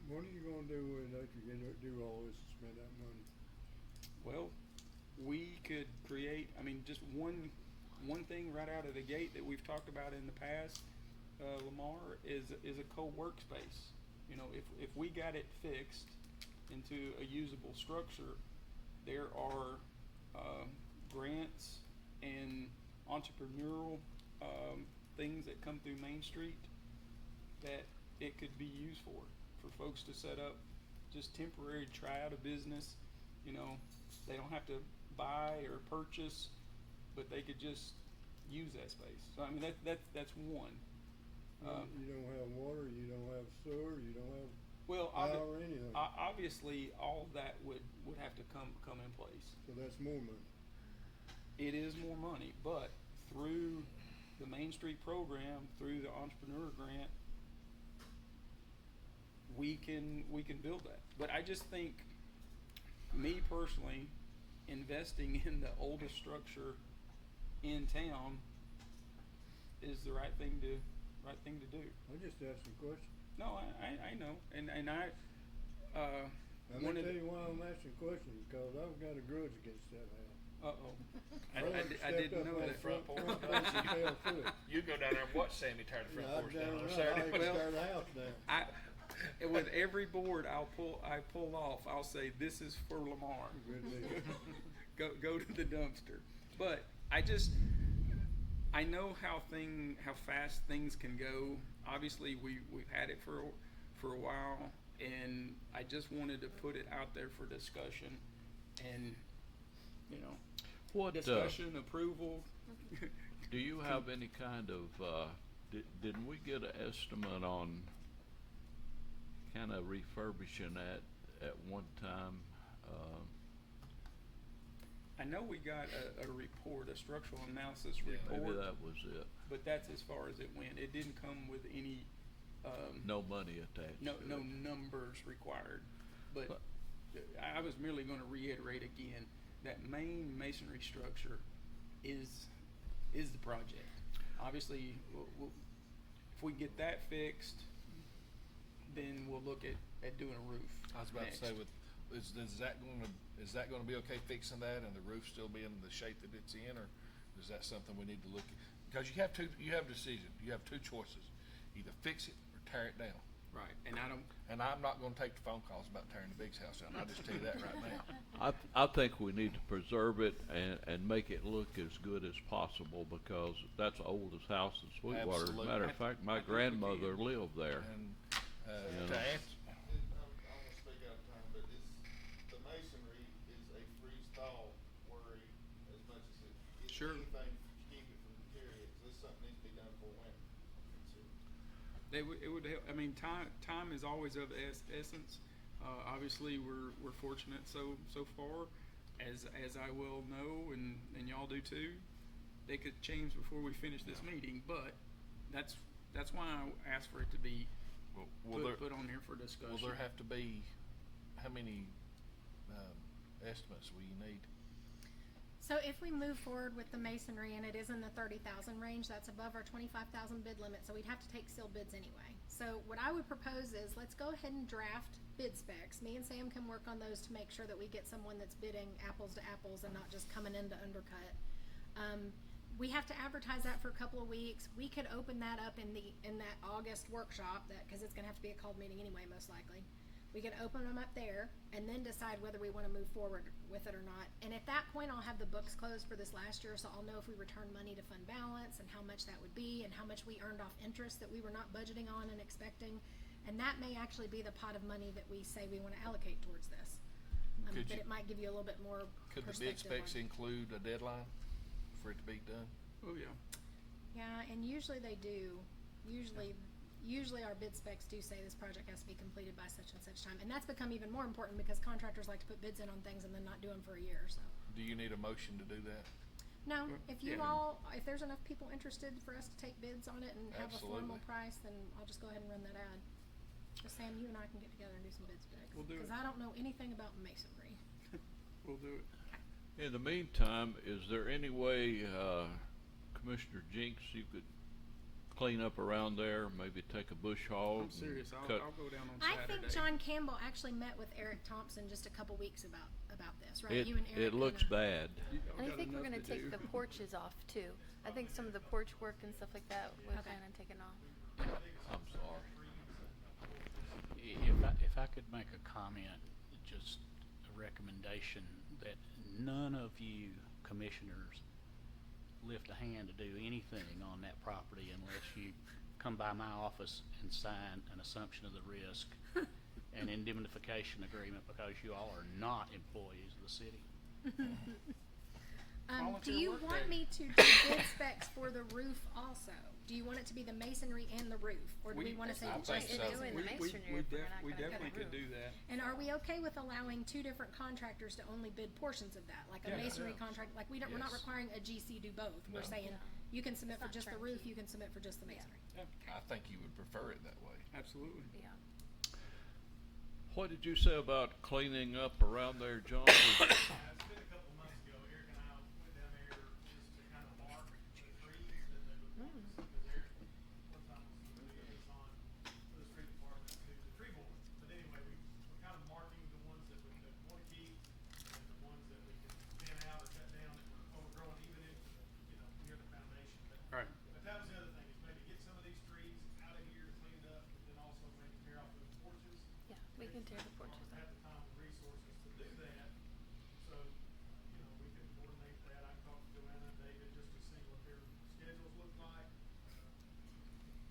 What are you gonna do with it after you do all this and spend that money? Well, we could create, just one thing right out of the gate that we've talked about in the past, Lamar, is a co-workspace. If we got it fixed into a usable structure, there are grants and entrepreneurial things that come through Main Street that it could be used for folks to set up just temporary, try out a business. They don't have to buy or purchase, but they could just use that space. So that's one. You don't have water, you don't have sewer, you don't have Well, power, anything. obviously, all of that would have to come in place. So that's more money. It is more money, but through the Main Street program, through the entrepreneur grant, we can build that. But I just think, me personally, investing in the oldest structure in town is the right thing to do. I just asked a question. No, I know, and I I'm gonna tell you why I'm asking questions, because I've got a grudge against that house. I didn't know that. Front porch and fell through it. You go down there and watch Sammy tear the front Yeah, porch I've down done on it. Saturday. I Well, tear the house down. And with every board I pull off, I'll say, "This is for Lamar." Good deal. Go to the dumpster. But I know how fast things can go. Obviously, we've had it for a while, and I just wanted to put it out there for discussion, and What, discussion, approval. do you have any kind of, didn't we get an estimate on kind of refurbishing that at one time? I know we got a report, a structural analysis Yeah, report, Maybe that was it. but that's as far as it went. It didn't come with any No money attached no to it. no numbers required. But I was merely going to reiterate again that main masonry structure is the project. Obviously, if we get that fixed, then we'll look at doing a roof. I was about next. to say, is that gonna be okay fixing that and the roof still being the shape that it's in, or is that something we need to look at? Because you have a decision, you have two choices, either fix it or tear it down. Right, and I don't. And I'm not gonna take the phone calls about tearing the Biggs house down, I'll just tell you that right now. I think we need to preserve it and make it look as good as possible, because that's the oldest house in Sweetwater. As a matter of fact, my grandmother lived there. And, Yeah. to answer, I'm gonna speak out of time, but the masonry is a freeze-thaw worry as much as it's Sure. anything to keep it from deteriorating. So this is something needs to be done for winter. It would help. I mean, time is always of the essence. Obviously, we're fortunate so far, as I well know, and y'all do too. They could change before we finish this meeting, but that's why I asked for it to be put on here for discussion. will there have to be, how many, estimates will you need? So if we move forward with the masonry and it is in the 30,000 range, that's above our 25,000 bid limit, so we'd have to take sealed bids anyway. So what I would propose is, let's go ahead and draft bid specs. Me and Sam can work on those to make sure that we get someone that's bidding apples to apples and not just coming in to undercut. We have to advertise that for a couple of weeks. We could open that up in that August workshop, because it's gonna have to be a called meeting anyway, most likely. We could open them up there and then decide whether we want to move forward with it or not. And at that point, I'll have the books closed for this last year, so I'll know if we return money to fund balance and how much that would be and how much we earned off interest that we were not budgeting on and expecting. And that may actually be the pot of money that we say we want to allocate towards this. Could But you- it might give you a little bit more Could the bid perspective specs on- include a deadline for it to be done? Oh yeah. Yeah, and usually they do. Usually our bid specs do say this project has to be completed by such and such time. And that's become even more important because contractors like to put bids in on things and then not do them for a year, so. Do you need a motion to do that? No, if Yeah. if there's enough people interested for us to take bids on it and have a formal Absolutely. price, then I'll just go ahead and run that ad. So Sam, you and I can get together and do some bid specs. We'll do it. Because I don't know anything about masonry. We'll do it. In the meantime, is there any way, Commissioner Jinks, you could clean up around there, maybe take a bush hog? I'm serious. and I'll cut- go down on I Saturday. think John Campbell actually met with Eric Thompson just a couple weeks about this, right? It, You and Eric it looks kinda- bad. Y'all And I got think we're enough gonna to take do. the porches off too. I think some of the porch work and stuff like that, we're Okay. planning on taking off. I'm sorry. If I could make a comment, just a recommendation, that none of you commissioners lift a hand to do anything on that property unless you come by my office and sign an assumption of the risk and indemnification agreement, because you all are not employees of the city. Do Volunteer you work want day. me to do bid specs for the roof also? Do you want it to be the masonry and the roof, or do we wanna say I just think it so. doing the the masonry if we're not We gonna definitely cut could the do that. And are we okay with allowing two different contractors to only bid portions of that? Like a Yeah. masonry Yeah. contract, like we're not Yes. requiring a GC do both. We're No. saying, No. you can submit It's for not just the roof, turnkey. you can submit for just the masonry. I think you would prefer it that way. Absolutely. Yeah. What did you say about cleaning up around there, John? It's been a couple months ago, Eric and I went down there just to kind of mark the trees that they would want to see, because Eric, one time was the liaison for the street department to the tree board. But anyway, we're kind of marking the ones that we want to keep, and the ones that we can thin out or cut down that were overgrowing even into the, near the foundation. Right. But that was the other thing, is maybe get some of these trees out of here, cleaned up, but then also maybe tear off those porch can tear the porches have out. the time and resources to do that. So, we can coordinate that. I can talk to Joanna and David just to see what their schedules look like.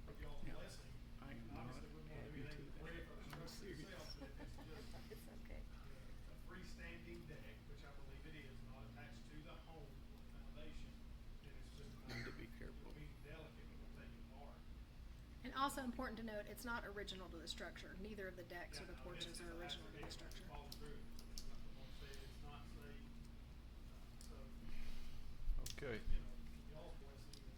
With y'all's blessing, I am obviously wouldn't want to do anything to pay for the structure itself, but if it's just It's okay. a freestanding deck, which I believe it is, not attached to the home or the foundation, then it's just a Need matter to be of careful. being delicate when we take it apart. And also important to note, it's not original to the structure. Neither of the decks or Yeah, the no, porches it's are a original to the hazard structure. if it falls through. Like the one said, it's not safe. So, Okay. Y'all's blessing and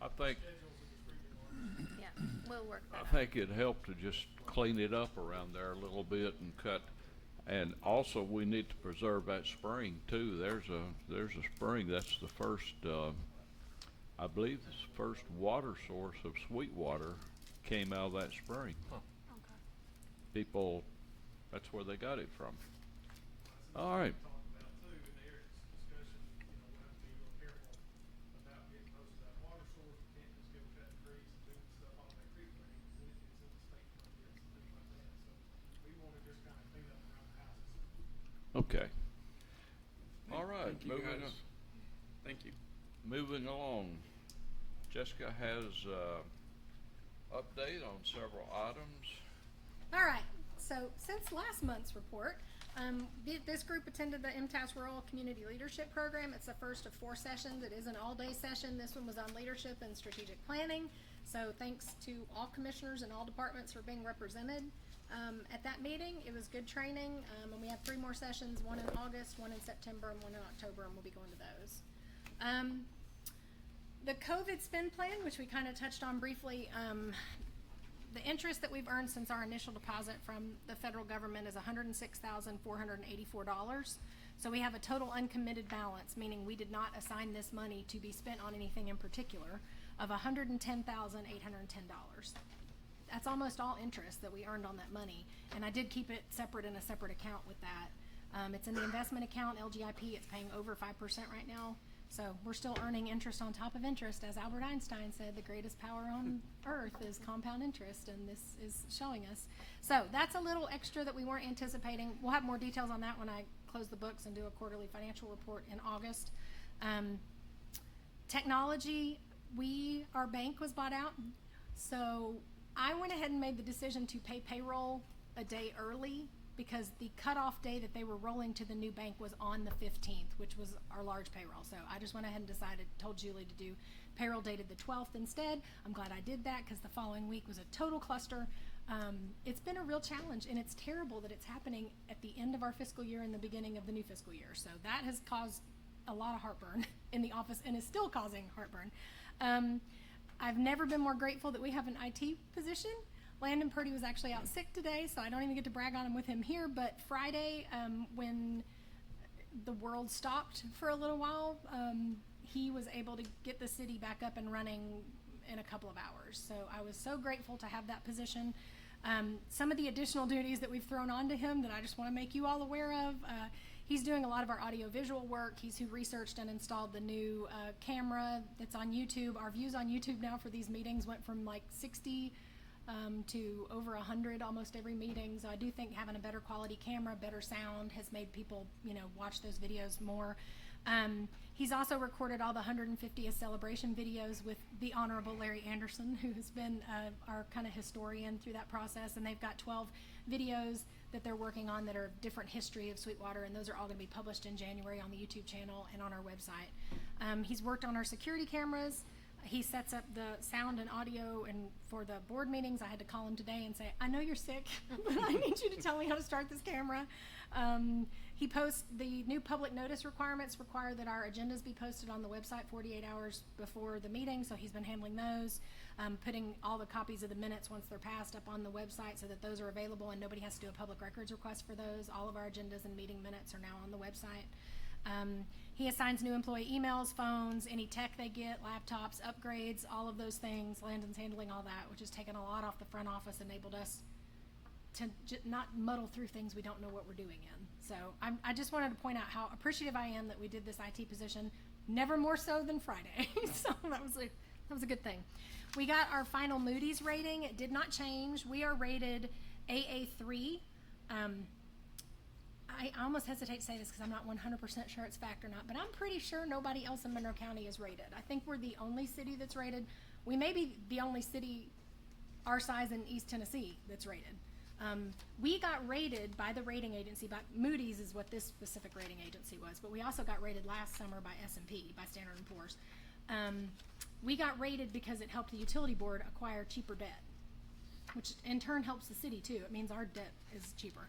I think, schedules of the street department. Yeah, we'll work I that out. think it'd help to just clean it up around there a little bit and cut. And also, we need to preserve that spring too. There's a spring, that's the first, I believe it's the first water source of Sweetwater came out of that spring. Okay. People, that's where they got it from. All right. Talk about too, in their discussion, we'll have to be real careful about getting close to that water source. We can't just go cutting trees and doing stuff off that creek drain, because it's in the state projects and things like that. So we want to just kind of clean up around the houses. Okay. All right, Thank you, moving guys. Thank you. moving along. Jessica has, update on several items. All right, so since last month's report, this group attended the MTAS Rural Community Leadership Program. It's the first of 4 sessions. It is an all-day session. This one was on leadership and strategic planning. So thanks to all commissioners and all departments for being represented at that meeting. It was good training, and we have 3 more sessions, one in August, one in September, and one in October, and we'll be going to those. The COVID spend plan, which we kind of touched on briefly, the interest that we've earned since our initial deposit from the federal government is $106,484. So we have a total uncommitted balance, meaning we did not assign this money to be spent on anything in particular, of $110,810. That's almost all interest that we earned on that money, and I did keep it separate in a separate account with that. It's in the investment account, LGIP. It's paying over 5% right now. So we're still earning interest on top of interest. As Albert Einstein said, the greatest power on earth is compound interest, and this is showing us. So that's a little extra that we weren't anticipating. We'll have more details on that when I close the books and do a quarterly financial report in August. Technology, our bank was bought out. So I went ahead and made the decision to pay payroll a day early, because the cutoff day that they were rolling to the new bank was on the 15th, which was our large payroll. So I just went ahead and told Julie to do payroll dated the 12th instead. I'm glad I did that, because the following week was a total cluster. It's been a real challenge, and it's terrible that it's happening at the end of our fiscal year and the beginning of the new fiscal year. So that has caused a lot of heartburn in the office, and is still causing heartburn. I've never been more grateful that we have an IT position. Landon Purdy was actually out sick today, so I don't even get to brag on him with him here, but Friday, when the world stopped for a little while, he was able to get the city back up and running in a couple of hours. So I was so grateful to have that position. Some of the additional duties that we've thrown onto him that I just want to make you all aware of, he's doing a lot of our audio-visual work. He's who researched and installed the new camera that's on YouTube. Our views on YouTube now for these meetings went from like 60 to over 100 almost every meeting. So I do think having a better quality camera, better sound has made people, watch those videos more. He's also recorded all the 150th celebration videos with the Honorable Larry Anderson, who has been our kind of historian through that process. And they've got 12 videos that they're working on that are different history of Sweetwater, and those are all going to be published in January on the YouTube channel and on our website. He's worked on our security cameras. He sets up the sound and audio, and for the board meetings, I had to call him today and say, I know you're sick, but I need you to tell me how to start this camera. He posts the new public notice requirements require that our agendas be posted on the website 48 hours before the meeting, so he's been handling those, putting all the copies of the minutes once they're passed up on the website so that those are available and nobody has to do a public records request for those. All of our agendas and meeting minutes are now on the website. He assigns new employee emails, phones, any tech they get, laptops, upgrades, all of those things. Landon's handling all that, which has taken a lot off the front office, enabled us to not muddle through things we don't know what we're doing in. So I just wanted to point out how appreciative I am that we did this IT position, never more so than Friday. So that was a good thing. We got our final Moody's rating. It did not change. We are rated AA3 I almost hesitate to say this because I'm not 100% sure it's fact or not, but I'm pretty sure nobody else in Monroe County is rated. I think we're the only city that's rated. We may be the only city our size in East Tennessee that's rated. We got rated by the rating agency, by Moody's is what this specific rating agency was, but we also got rated last summer by S&P, by Standard & Poor's. We got rated because it helped the utility board acquire cheaper debt, which in turn helps the city too. It means our debt is cheaper.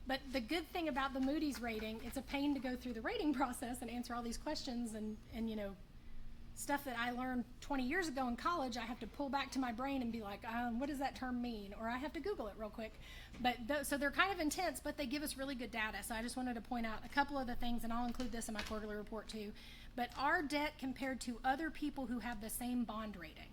But the good thing about the Moody's rating, it's a pain to go through the rating process and answer all these questions and you know, stuff that I learned 20 years ago in college, I have to pull back to my brain and be like, what does that term mean? Or I have to Google it real quick. But so they're kind of intense, but they give us really good data. So I just wanted to point out a couple of the things, and I'll include this in my quarterly report too. But our debt compared to other people who have the same bond rating,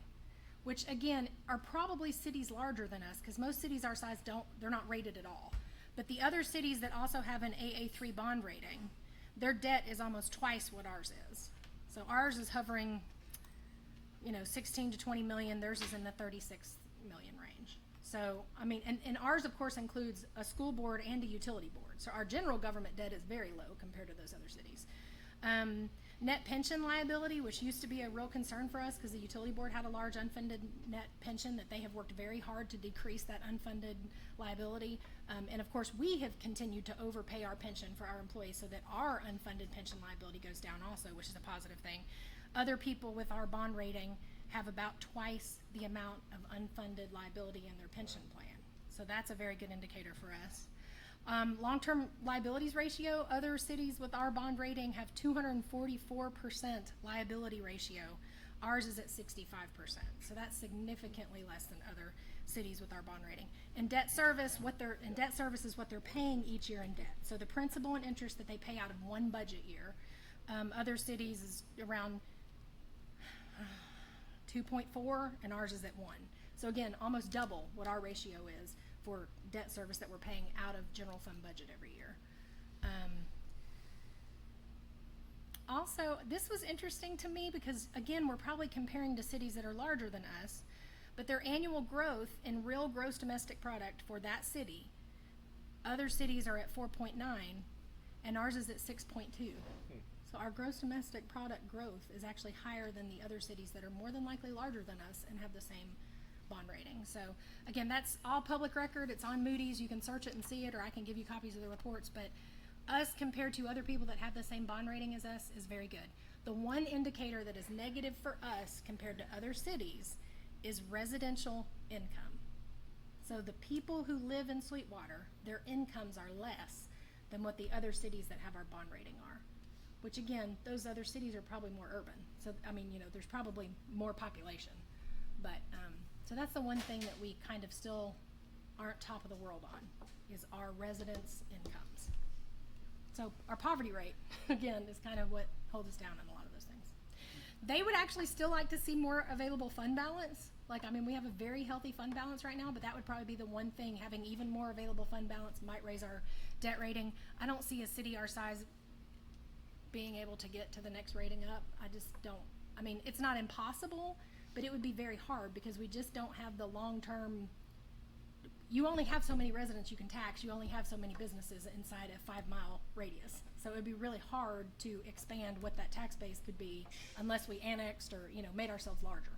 which again are probably cities larger than us, because most cities our size they're not rated at all. But the other cities that also have an AA3 bond rating, their debt is almost twice what ours is. So ours is hovering, 16 to 20 million. Theirs is in the 36 million range. So, I mean, and ours, of course, includes a school board and a utility board. So our general government debt is very low compared to those other cities. Net pension liability, which used to be a real concern for us because the utility board had a large unfunded net pension that they have worked very hard to decrease that unfunded liability. And of course, we have continued to overpay our pension for our employees so that our unfunded pension liability goes down also, which is a positive thing. Other people with our bond rating have about twice the amount of unfunded liability in their pension plan. So that's a very good indicator for us. Long-term liabilities ratio, other cities with our bond rating have 244% liability ratio. Ours is at 65%. So that's significantly less than other cities with our bond rating. And debt service is what they're paying each year in debt. So the principal and interest that they pay out of one budget year. Other cities is around 2.4 and ours is at 1. So again, almost double what our ratio is for debt service that we're paying out of general fund budget every year. Also, this was interesting to me because, again, we're probably comparing to cities that are larger than us, but their annual growth in real gross domestic product for that city, other cities are at 4.9, and ours is at 6.2. So our gross domestic product growth is actually higher than the other cities that are more than likely larger than us and have the same bond rating. So again, that's all public record. It's on Moody's. You can search it and see it, or I can give you copies of the reports. But us compared to other people that have the same bond rating as us is very good. The one indicator that is negative for us compared to other cities is residential income. So the people who live in Sweetwater, their incomes are less than what the other cities that have our bond rating are. Which again, those other cities are probably more urban. So I mean, there's probably more population. But so that's the one thing that we kind of still aren't top of the world on, is our residents' incomes. So our poverty rate, again, is kind of what holds us down in a lot of those things. They would actually still like to see more available fund balance. We have a very healthy fund balance right now, but that would probably be the one thing. Having even more available fund balance might raise our debt rating. I don't see a city our size being able to get to the next rating up. I just don't. I mean, it's not impossible, but it would be very hard because we just don't have the long-term. You only have so many residents you can tax. You only have so many businesses inside a 5-mile radius. So it would be really hard to expand what that tax base could be unless we annexed or made ourselves larger.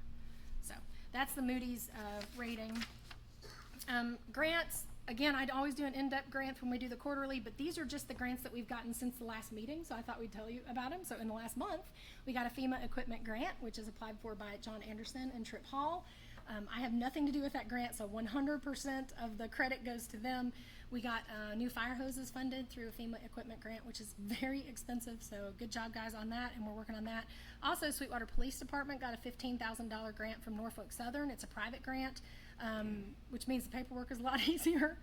So that's the Moody's rating. Grants. Again, I'd always do an in-depth grant when we do the quarterly, but these are just the grants that we've gotten since the last meeting, so I thought we'd tell you about them. So in the last month, we got a FEMA equipment grant, which is applied for by John Anderson and Tripp Hall. I have nothing to do with that grant, so 100% of the credit goes to them. We got new fire hoses funded through a FEMA equipment grant, which is very expensive, so good job, guys, on that, and we're working on that. Also, Sweetwater Police Department got a $15,000 grant from Norfolk Southern. It's a private grant. Which means the paperwork is a lot easier,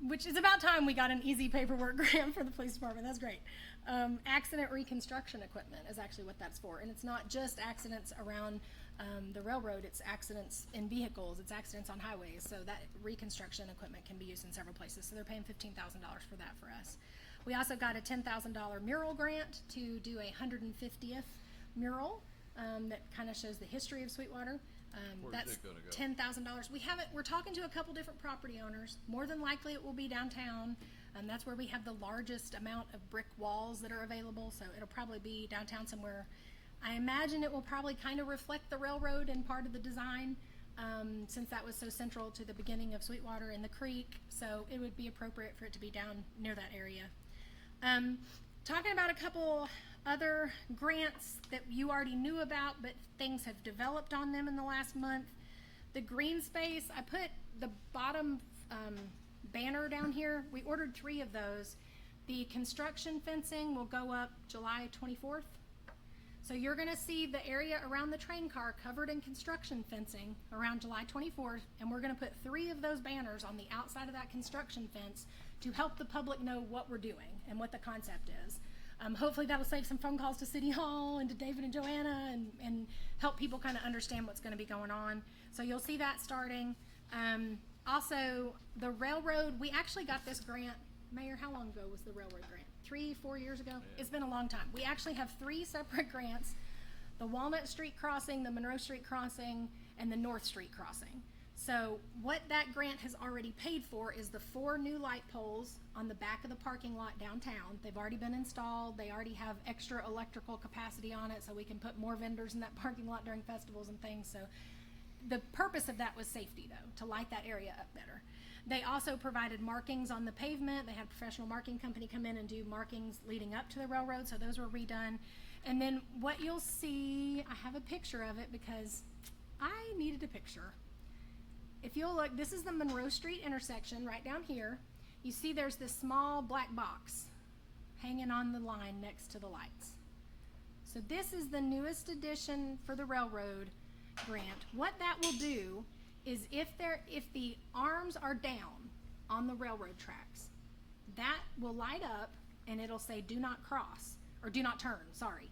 which is about time we got an easy paperwork grant for the police department. That's great. Accident reconstruction equipment is actually what that's for. And it's not just accidents around the railroad, it's accidents in vehicles, it's accidents on highways. So that reconstruction equipment can be used in several places. So they're paying $15,000 for that for us. We also got a $10,000 mural grant to do a 150th mural that kind of shows the history of Sweetwater. Where's That's it gonna go? $10,000. We're talking to a couple different property owners. More than likely it will be downtown. That's where we have the largest amount of brick walls that are available, so it'll probably be downtown somewhere. I imagine it will probably kind of reflect the railroad in part of the design, since that was so central to the beginning of Sweetwater and the creek, so it would be appropriate for it to be down near that area. Talking about a couple other grants that you already knew about, but things have developed on them in the last month. The green space, I put the bottom banner down here. We ordered 3 of those. The construction fencing will go up July 24th. So you're gonna see the area around the train car covered in construction fencing around July 24th, and we're gonna put 3 of those banners on the outside of that construction fence to help the public know what we're doing and what the concept is. Hopefully that'll save some phone calls to City Hall and to David and Joanna and help people kind of understand what's gonna be going on. So you'll see that starting. Also, the railroad, we actually got this grant, Mayor, how long ago was the railroad grant? 3-4 years ago? It's been a long time. We actually have 3 separate grants: the Walnut Street crossing, the Monroe Street crossing, and the North Street crossing. So what that grant has already paid for is the 4 new light poles on the back of the parking lot downtown. They've already been installed. They already have extra electrical capacity on it, so we can put more vendors in that parking lot during festivals and things. So the purpose of that was safety, though, to light that area up better. They also provided markings on the pavement. They had a professional marking company come in and do markings leading up to the railroad, so those were redone. And then what you'll see, I have a picture of it because I needed a picture. If you'll look, this is the Monroe Street intersection right down here. You see there's this small black box hanging on the line next to the lights. So this is the newest addition for the railroad grant. What that will do is if the arms are down on the railroad tracks, that will light up and it'll say do not cross, or do not turn, sorry.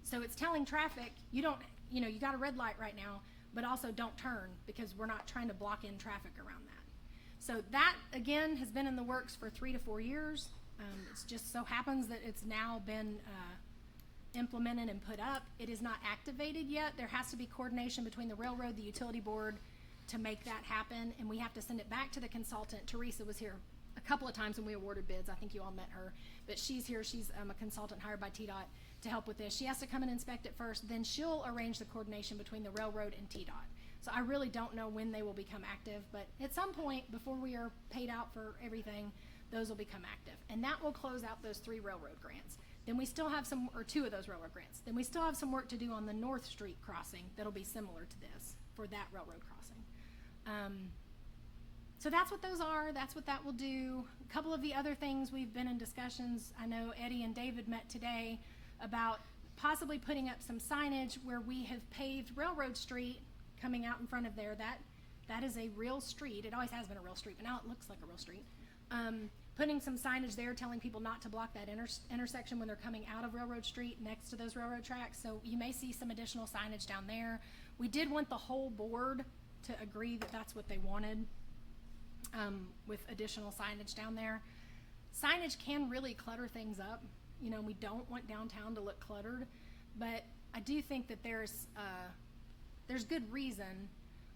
So it's telling traffic, you got a red light right now, but also don't turn, because we're not trying to block in traffic around that. So that, again, has been in the works for 3 to 4 years. It's just so happens that it's now been implemented and put up. It is not activated yet. There has to be coordination between the railroad, the utility board, to make that happen, and we have to send it back to the consultant. Teresa was here a couple of times when we awarded bids. I think you all met her, but she's here. She's a consultant hired by TDOT to help with this. She has to come and inspect it first, then she'll arrange the coordination between the railroad and TDOT. So I really don't know when they will become active, but at some point before we are paid out for everything, those will become active, and that will close out those 3 railroad grants. Then we still have 2 of those railroad grants. Then we still have some work to do on the North Street crossing that'll be similar to this for that railroad crossing. So that's what those are. That's what that will do. A couple of the other things, we've been in discussions. I know Eddie and David met today about possibly putting up some signage where we have paved Railroad Street coming out in front of there. That is a real street. It always has been a real street, but now it looks like a real street. Putting some signage there telling people not to block that intersection when they're coming out of Railroad Street next to those railroad tracks. So you may see some additional signage down there. We did want the whole board to agree that that's what they wanted, with additional signage down there. Signage can really clutter things up. We don't want downtown to look cluttered, but I do think that there's good reason,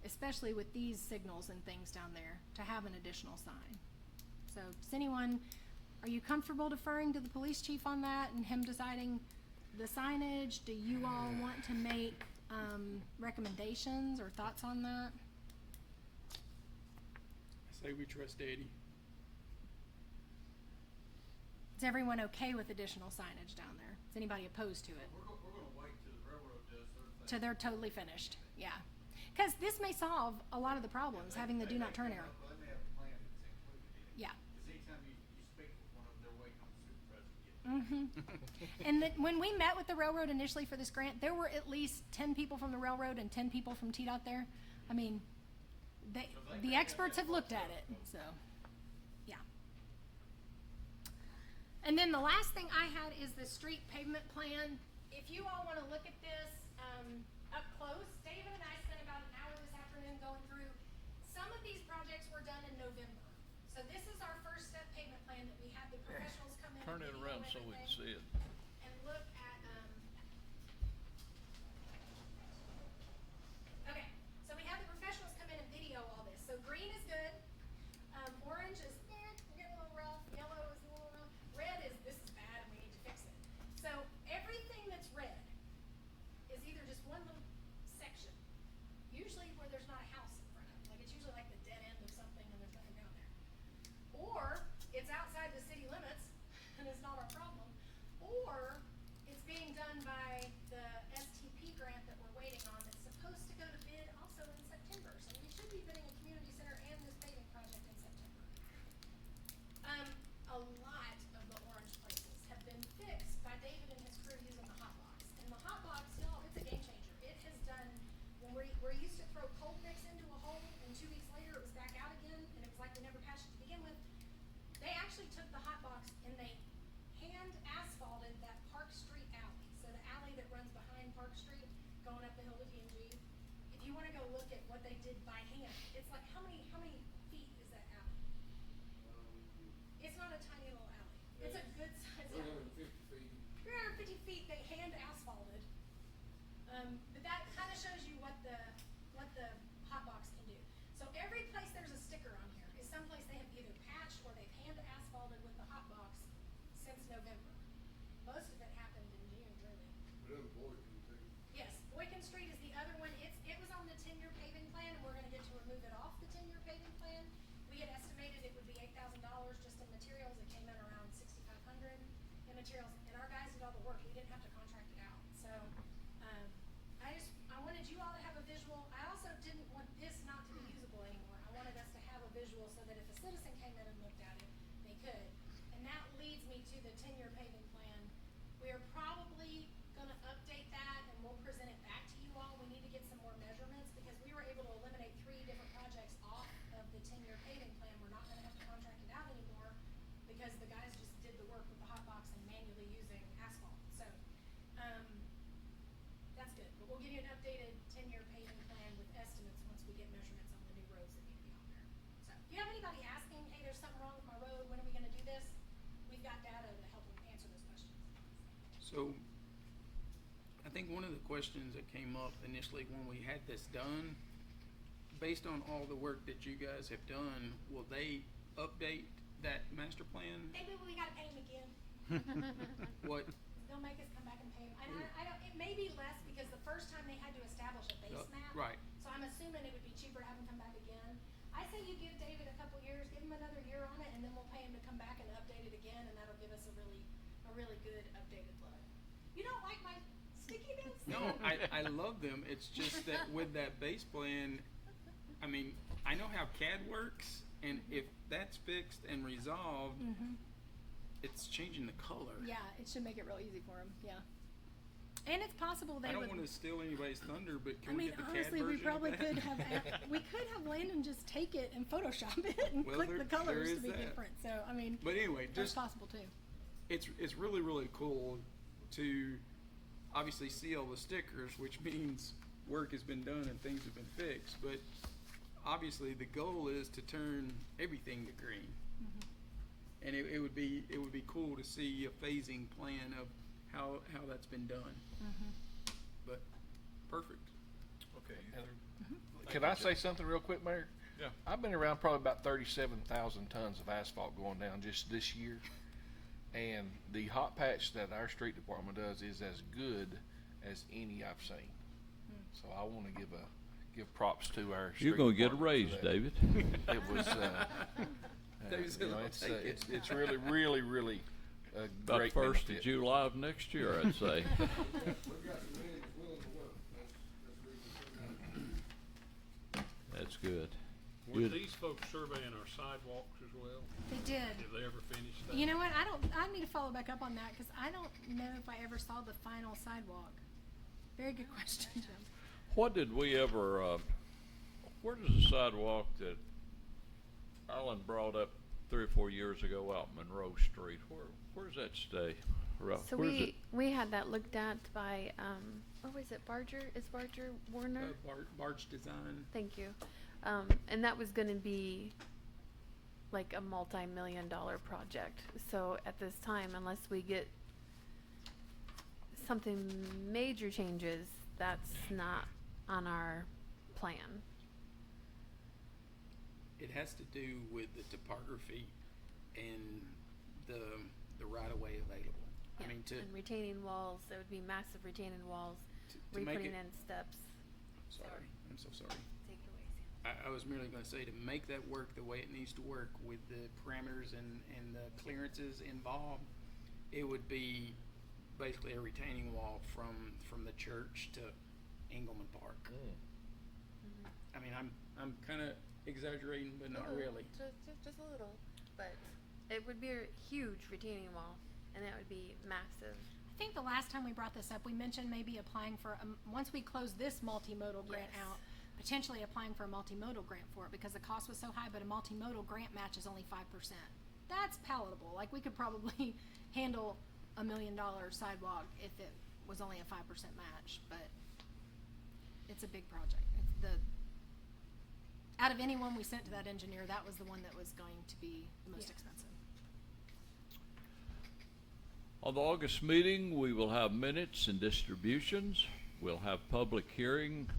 especially with these signals and things down there, to have an additional sign. So does anyone, are you comfortable deferring to the police chief on that and him deciding the signage? Do you all want to make recommendations or thoughts on that? I say we trust Eddie. Is everyone okay with additional signage down there? Is anybody opposed to it? We're gonna wait till the railroad does their thing. Till they're totally finished, yeah. Because this may solve a lot of the problems, having the do not turn arrow. Well, they may have a plan that's included in it. Yeah. Because anytime you speak with one of them, they're waiting on the supervisor to get And when we met with the railroad initially for this grant, there were at least 10 people from the railroad and 10 people from TDOT there. I mean, the experts have looked at it, so, yeah. And then the last thing I had is the street pavement plan. If you all want to look at this up close, David and I spent about an hour this afternoon going through. Some of these projects were done in November. So this is our first step pavement plan that we had the professionals come in. Turn and it video around so we can everything see it. and look at, okay, so then it's not our problem. Or it's being done by the STP grant that we're waiting on that's supposed to go to bid also in September. So we should be bidding a community center and this paving project in September. A lot of the orange places have been fixed by David and his crew using the hot box. And the hot box, y'all, it's a game changer. It has done, when we're used to throw cold mix into a hole and 2 weeks later it was back out again and it was like we never patched it to begin with. They actually took the hot box and they hand asphalted that Park Street alley. So the alley that runs behind Park Street going up the hill to D&G. If you wanna go look at what they did by hand, it's like, how many feet is that alley? It's not a tiny little alley. It's a good size alley. 350 feet they hand asphalted. But that kinda shows you what the hot box can do. So every place there's a sticker on here is someplace they have either patched or they've hand asphalted with the hot box since November. Most of it happened in June, really. Yes, Boykin Street is the other one. It was on the 10-year paving plan, and we're gonna get to remove it off the 10-year paving plan. We had estimated it would be $8,000 just in materials. It came in around $6,500 in materials, and our guys did all the work. We didn't have to contract it out. So, I wanted you all to have a visual. I also didn't want this not to be usable anymore. I wanted us to have a visual so that if a citizen came in and looked at it, they could. And that leads me to the 10-year paving plan. We are probably gonna update that and we'll present it back to you all. We need to get some more measurements because we were able to eliminate 3 different projects off of the 10-year paving plan. We're not gonna have to contract it out anymore because the guys just did the work with the hot box and manually using asphalt. So, that's good. But we'll give you an updated 10-year paving plan with estimates once we get measurements on the new roads that need to be on there. So, if you have anybody asking, hey, there's something wrong with my road, when are we gonna do this? We've got data to help them answer those questions. So, I think one of the questions that came up initially when we had this done, based on all the work that you guys have done, will they update that master plan? Maybe we gotta pay them again. What, They'll make us come back and pay them. And I don't, it may be less because the first time they had to establish a base map. right. So I'm assuming it would be cheaper to have them come back again. I say you give David a couple years, give him another year on it, and then we'll pay him to come back and update it again, and that'll give us a really good updated look. You don't like my sticky notes? No, I love them. It's just that with that base plan, I mean, I know how CAD works, and if that's fixed and resolved, it's changing the color. Yeah, it should make it real easy for him, yeah. And it's possible they I would. don't want to steal anybody's thunder, but I can we mean, get the honestly, CAD we version probably of that? could have, we could have Landon just take it and Photoshop it and Well, click there- the colors there to is be that. different. So, I mean, But anyway, that's just possible too. it's really cool to obviously see all the stickers, which means work has been done and things have been fixed. But obviously, the goal is to turn everything to green. And it would be cool to see a phasing plan of how that's been done. But perfect. Okay. Can I say something real quick, Mayor? Yeah. I've been around probably about 37,000 tons of asphalt going down just this year. And the hot patch that our street department does is as good as any I've seen. So I want to give props to our street You're gonna get a department raise, for that. David. It was, David said, "I'll take it." it's really a About great 1st of benefit. July of next year, I'd say. We've got some men that's willing to work. That's the reason. That's good. Were Good. these folks surveying our sidewalks as well? They did. Did they ever finish that? You know what? I need to follow back up on that because I don't know if I ever saw the final sidewalk. Very good question, Jim. What did we ever, where does the sidewalk that Alan brought up 3 or 4 years ago out Monroe Street, where does that stay? So Where's it? we had that looked at by, what was it, Barger? Is Barger Warner? Barge design. Thank you. And that was gonna be like a multi-million-dollar project. So at this time, unless we get something major changes, that's not on our plan. It has to do with the topography and the right-of-way available. I mean, to, And retaining walls, there would be massive retaining walls, to make re-putting it, in steps. sorry, I'm so sorry. Take it away, Sam. I was merely gonna say to make that work the way it needs to work with the parameters and the clearances involved, It would be basically a retaining wall from the church to Engelman Park. I mean, I'm kind of exaggerating, but not really. Just a little, but it would be a huge retaining wall, and it would be massive. I think the last time we brought this up, we mentioned maybe applying for, once we close this multimodal grant Yes. out, potentially applying for a multimodal grant for it, because the cost was so high, but a multimodal grant match is only 5%. That's palatable. Like, we could probably handle $1 million sidewalk if it was only a 5% match, but it's a big project. It's out of anyone we sent to that engineer, that was the one that was going to be the most Yeah. expensive. On the August meeting, we will have minutes and distributions. We'll have public hearing,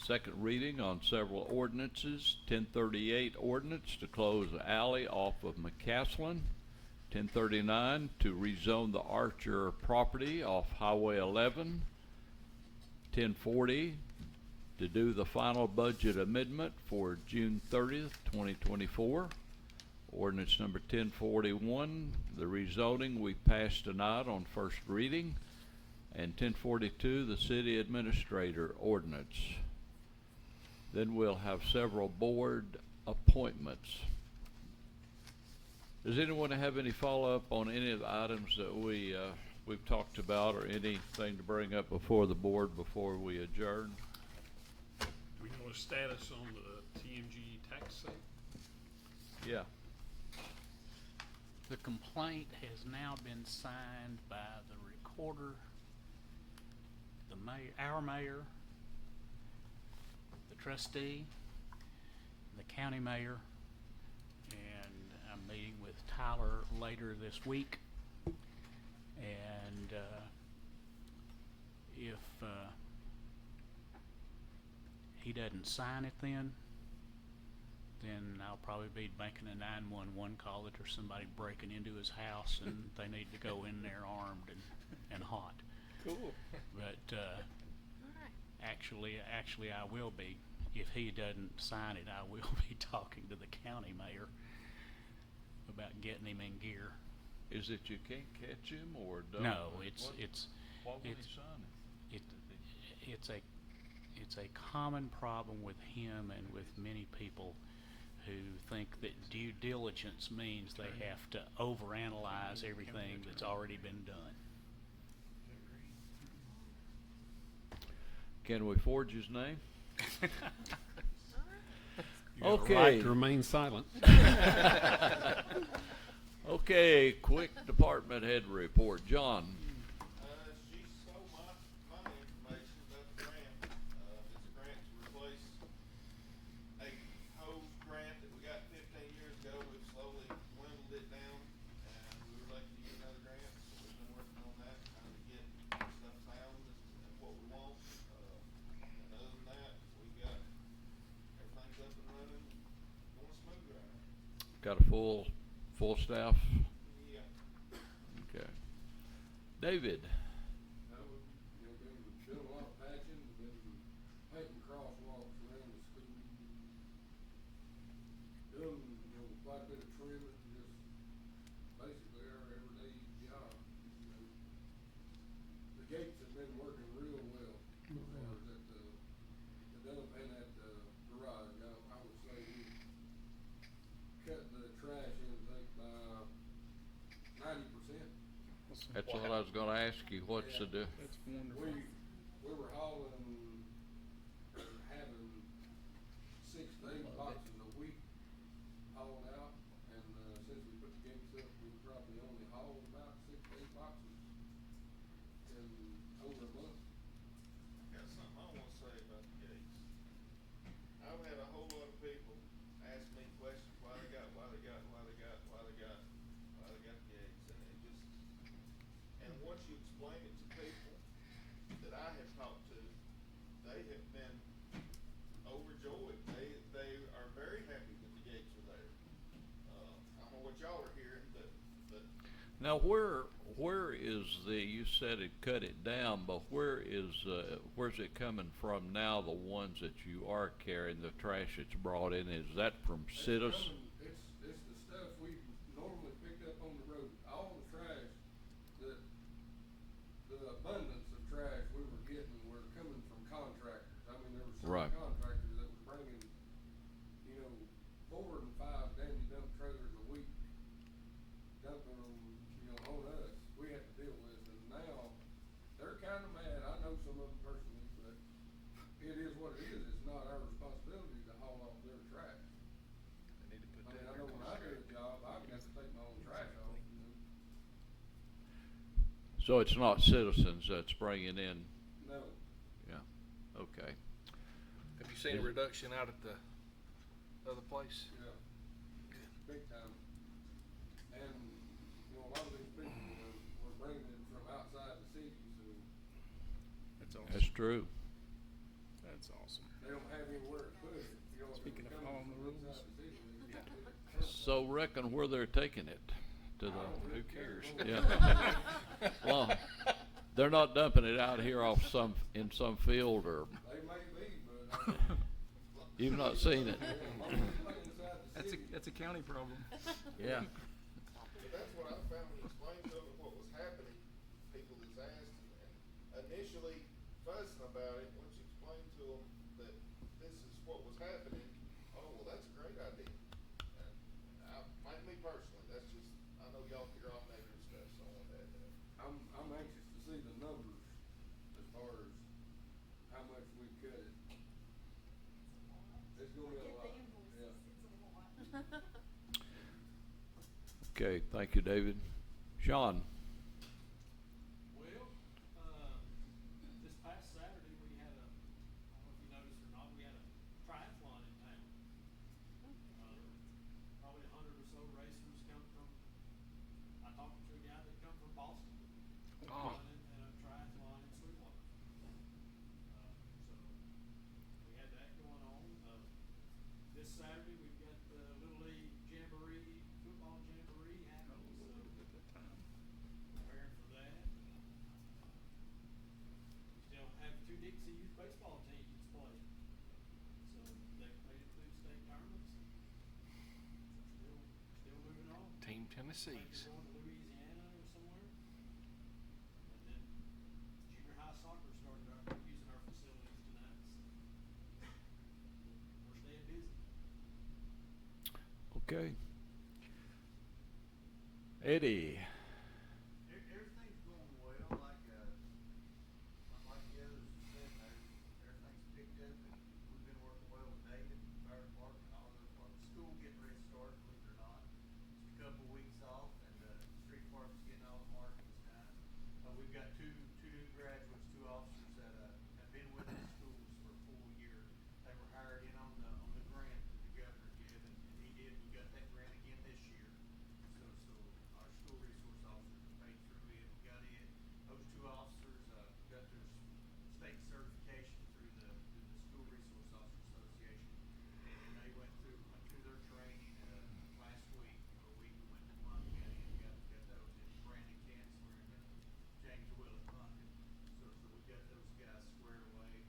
second reading on several ordinances. 1038 ordinance to close the alley off of McCaslin. 1039 to rezone the Archer property off Highway 11. 1040 to do the final budget amendment for June 30th, 2024. Ordinance number 1041, the rezoning we passed tonight on first reading. And 1042, the city administrator ordinance. Then we'll have several board appointments. Does anyone have any follow-up on any of the items that we've talked about, or anything to bring up before the board before we adjourn? Do we know the status on the TMG tax sale? Yeah. The complaint has now been signed by the recorder, the mayor, our mayor, the trustee, the county mayor, and I'm meeting with Tyler later this week. And if he doesn't sign it then I'll probably be making a 911 call that there's somebody breaking into his house and they need to go in there armed and hot. Cool. But All right. actually I will be, if he doesn't sign it, I will be talking to the county mayor about getting him in gear. Is it you can't catch him, or don't? No, Why would he it's sign it? it's a common problem with him and with many people who think that due diligence means they have to overanalyze everything that's already been done. Can we forge his name? You have a Okay. right to remain silent. Okay, quick department head report. John? She stole my information about the grant. It's a grant to replace a hose grant that we got 15 years ago. We've slowly dwindled it down, and we were lucky to get another grant, so we've been working on that, trying to get stuff found and what we want. And other than that, we got everything's up and running, going smooth right now. Got a full staff? Yeah. Okay. David? Been a lot of patching, been painting crosswalks around the school. Doing, quite a bit of trimming, just basically our everyday job. The gates have been working real well, as far as at the dump and at the garage. I would say we cut the trash intake by 90%. That's what I was gonna ask you. What's the That's wonderful. We were hauling, or having 6 to 8 boxes a week hauled out, and, since we put the gates up, we probably only hauled about 6 to 8 boxes in over a month. Got something I wanna say about the gates. I've had a whole lot of people ask me questions why they got the gates, and it just, and once you explain it to people that I have talked to, they have been overjoyed. They are very happy that the gates are there. I don't know what y'all are hearing, but now where is you said it cut it down, but where's it coming from now, the ones that you are carrying, the trash that's brought in? Is that from citizens? It's the stuff we normally picked up on the road. All the trash our responsibility to haul off their trash. They need to put I that mean, in I their know when I do a contract. job, I've got to take my own trash off, you know. So it's not citizens that's bringing in, No, yeah, okay. Have you seen a reduction out at the other place? yeah, big time. And, you know, a lot of these people were bringing it from outside the city, so That's awesome. That's true. That's awesome. they don't have anywhere to put it, you know. if it Speaking was of coming following the from rules. inside the city, they just put it- So reckon where they're taking it to the, Who cares? yeah. Well, they're not dumping it out here off in some field or, They may be, but I mean, you've not seen it. That's a county problem. Yeah. But that's what I found when you explained to them what was happening, people that's asked and initially fussing about it, once you explained to them that this is what was happening, oh, well, that's a great idea. Like me personally, that's just, I know y'all hear all negative stuff, so I want to add that. I'm anxious to see the numbers as far as how much we cut it. It's gonna be a lot, yeah. Okay, thank you, David. Sean? Well, this past Saturday, we had a, I don't know if you noticed or not, we had a triathlon in town. Probably 100 or so racers come from, I talked to a guy that come from Boston. Oh. And a triathlon in Sweetwater. So, we had that going on. This Saturday, we've got the Little League Jamboree, football jamboree happening, so preparing for that. We still have 2 Dixie youth baseball teams playing. So they made it through state tournaments. Still moving on. Team I think Tennessee's. they're going to Louisiana or somewhere. And then junior high soccer started using our facilities tonight, so we're staying busy. Okay. Eddie? Everything's going well, like the others said, everything's picked up, and we've been working well with David, fire department, all the departments, school getting ready to start, believe it or not. Just a couple of weeks off, and, street department's getting all the markings done. We've got two new graduates, 2 officers that, have been with the schools for a full year. They were hired in on the grant that the governor did, and he did, we got that grant again this year. So our school resource officers are paid through it, we got it. Those 2 officers, got their state certification through the School Resource Officer Association. And they went through their training, last week, or week, we went to Montana and got those in Brandon Canceller and, James Willett Monken. So we got those guys squared away.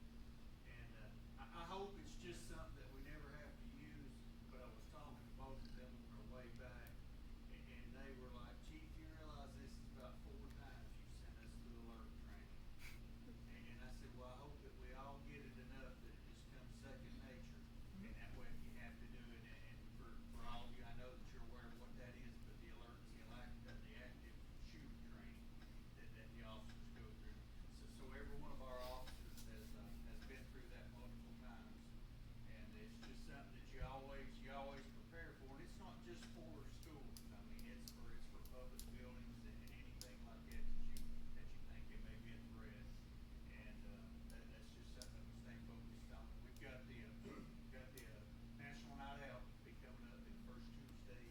And, I hope it's just something that we never have to use, but I was talking to both of them on our way back, and they were like, Chief, you realize this is about 4 times you sent us to alert training. And I said, well, I hope that we all get it enough that it just comes second nature, and that way if you have to do it, and for all of you, I know that you're aware of what that is, but the alert, the active shooter training that the officers go through. So every one of our officers has been through that multiple times, and it's just something that you always prepare for, and it's not just for schools, I mean, it's for public buildings and anything like that that you think it may be a threat. And, that's just something we stay focused on. We've got the National Night Out be coming up the first Tuesday,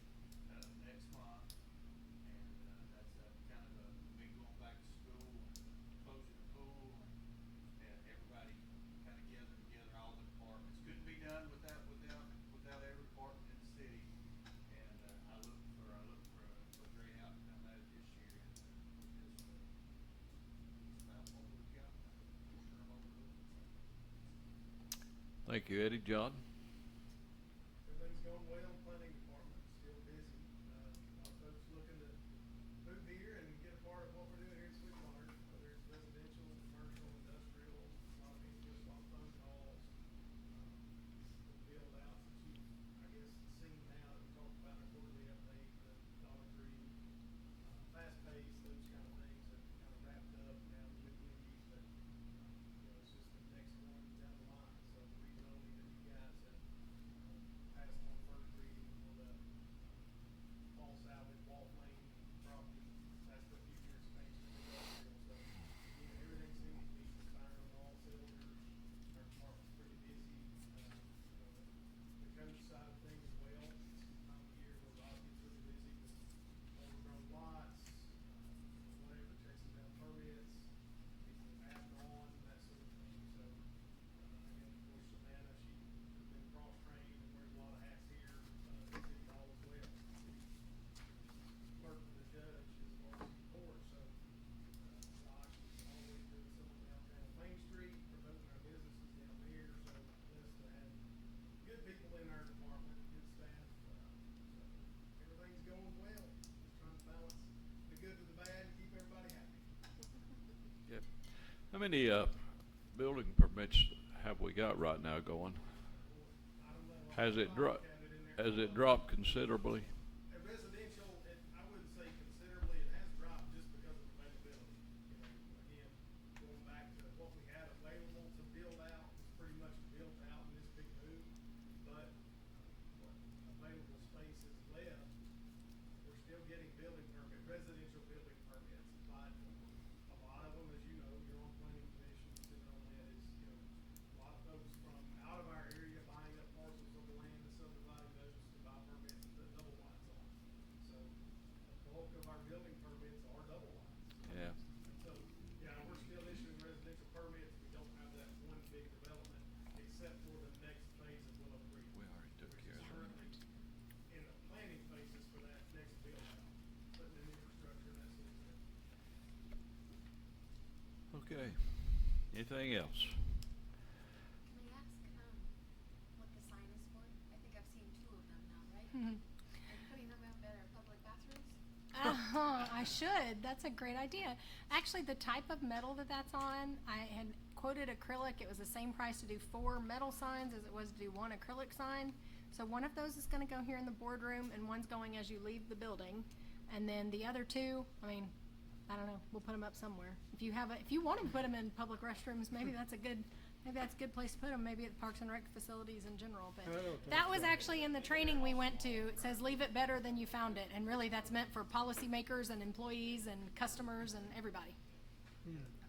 next month. And, that's kind of a big going back to school and closing the pool and everybody kind of gathering together, all the departments. Couldn't be done without every department in the city. And, I look for a great outcome out of this year. And, it's about what we've got. Turn them over to them. Thank you, Eddie. John? Everything's going well, planning department, still busy. Our folks looking to move here and get a part of what we're doing here in Sweetwater, whether it's residential, commercial, industrial, a lot of people just on phone calls. The build outs that you, I guess, seen now that we talked about in our quarterly update, the Dollar Tree, fast pace, those kind of things have kind of wrapped up now, the Wendy's, but, it's just the next one down the line, so we really need to How many, building permits have we got right now going? Has it dropped considerably? Residential, I wouldn't say considerably, it has dropped just because of availability. Again, going back to what we had available to build out was pretty much built out in this big move, but what available space is left, we're still getting residential building permits applied for. A lot of them, as you know, you're on planning commissions and all that is, a lot of folks from out of our area buying up parcels of land and subdividing those to buy permits to put double lines on. So the bulk of our building permits are double lines. Yeah. So, yeah, we're still issuing residential permits. We don't have that one big development except for the next phase of Willow Creek. We already took which care is of that. currently in the planning phases for that next build out, putting in infrastructure and that sort of thing. Okay. Anything else? Can I ask, what the sign is for? I think I've seen 2 of them now, right? Are you putting them up at our public bathrooms? I should. That's a great idea. Actually, the type of metal that's on, I had quoted acrylic. It was the same price to do 4 metal signs as it was to do 1 acrylic sign. So one of those is going to go here in the boardroom, and one's going as you leave the building. And then the other 2, I mean, I don't know. We'll put them up somewhere. If you want to put them in public restrooms, maybe that's a good place to put them. Maybe at the Parks and Rec facilities in general. But that was actually in the training we went to. It says leave it better than you found it, and really that's meant for policymakers and employees and customers and everybody.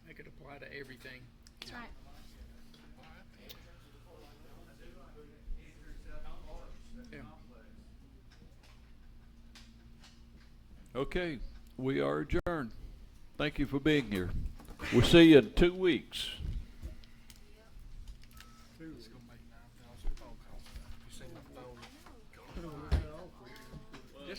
Make it apply to everything. That's right. Yeah. Okay, we are adjourned. Thank you for being here. We'll see you in 2 weeks.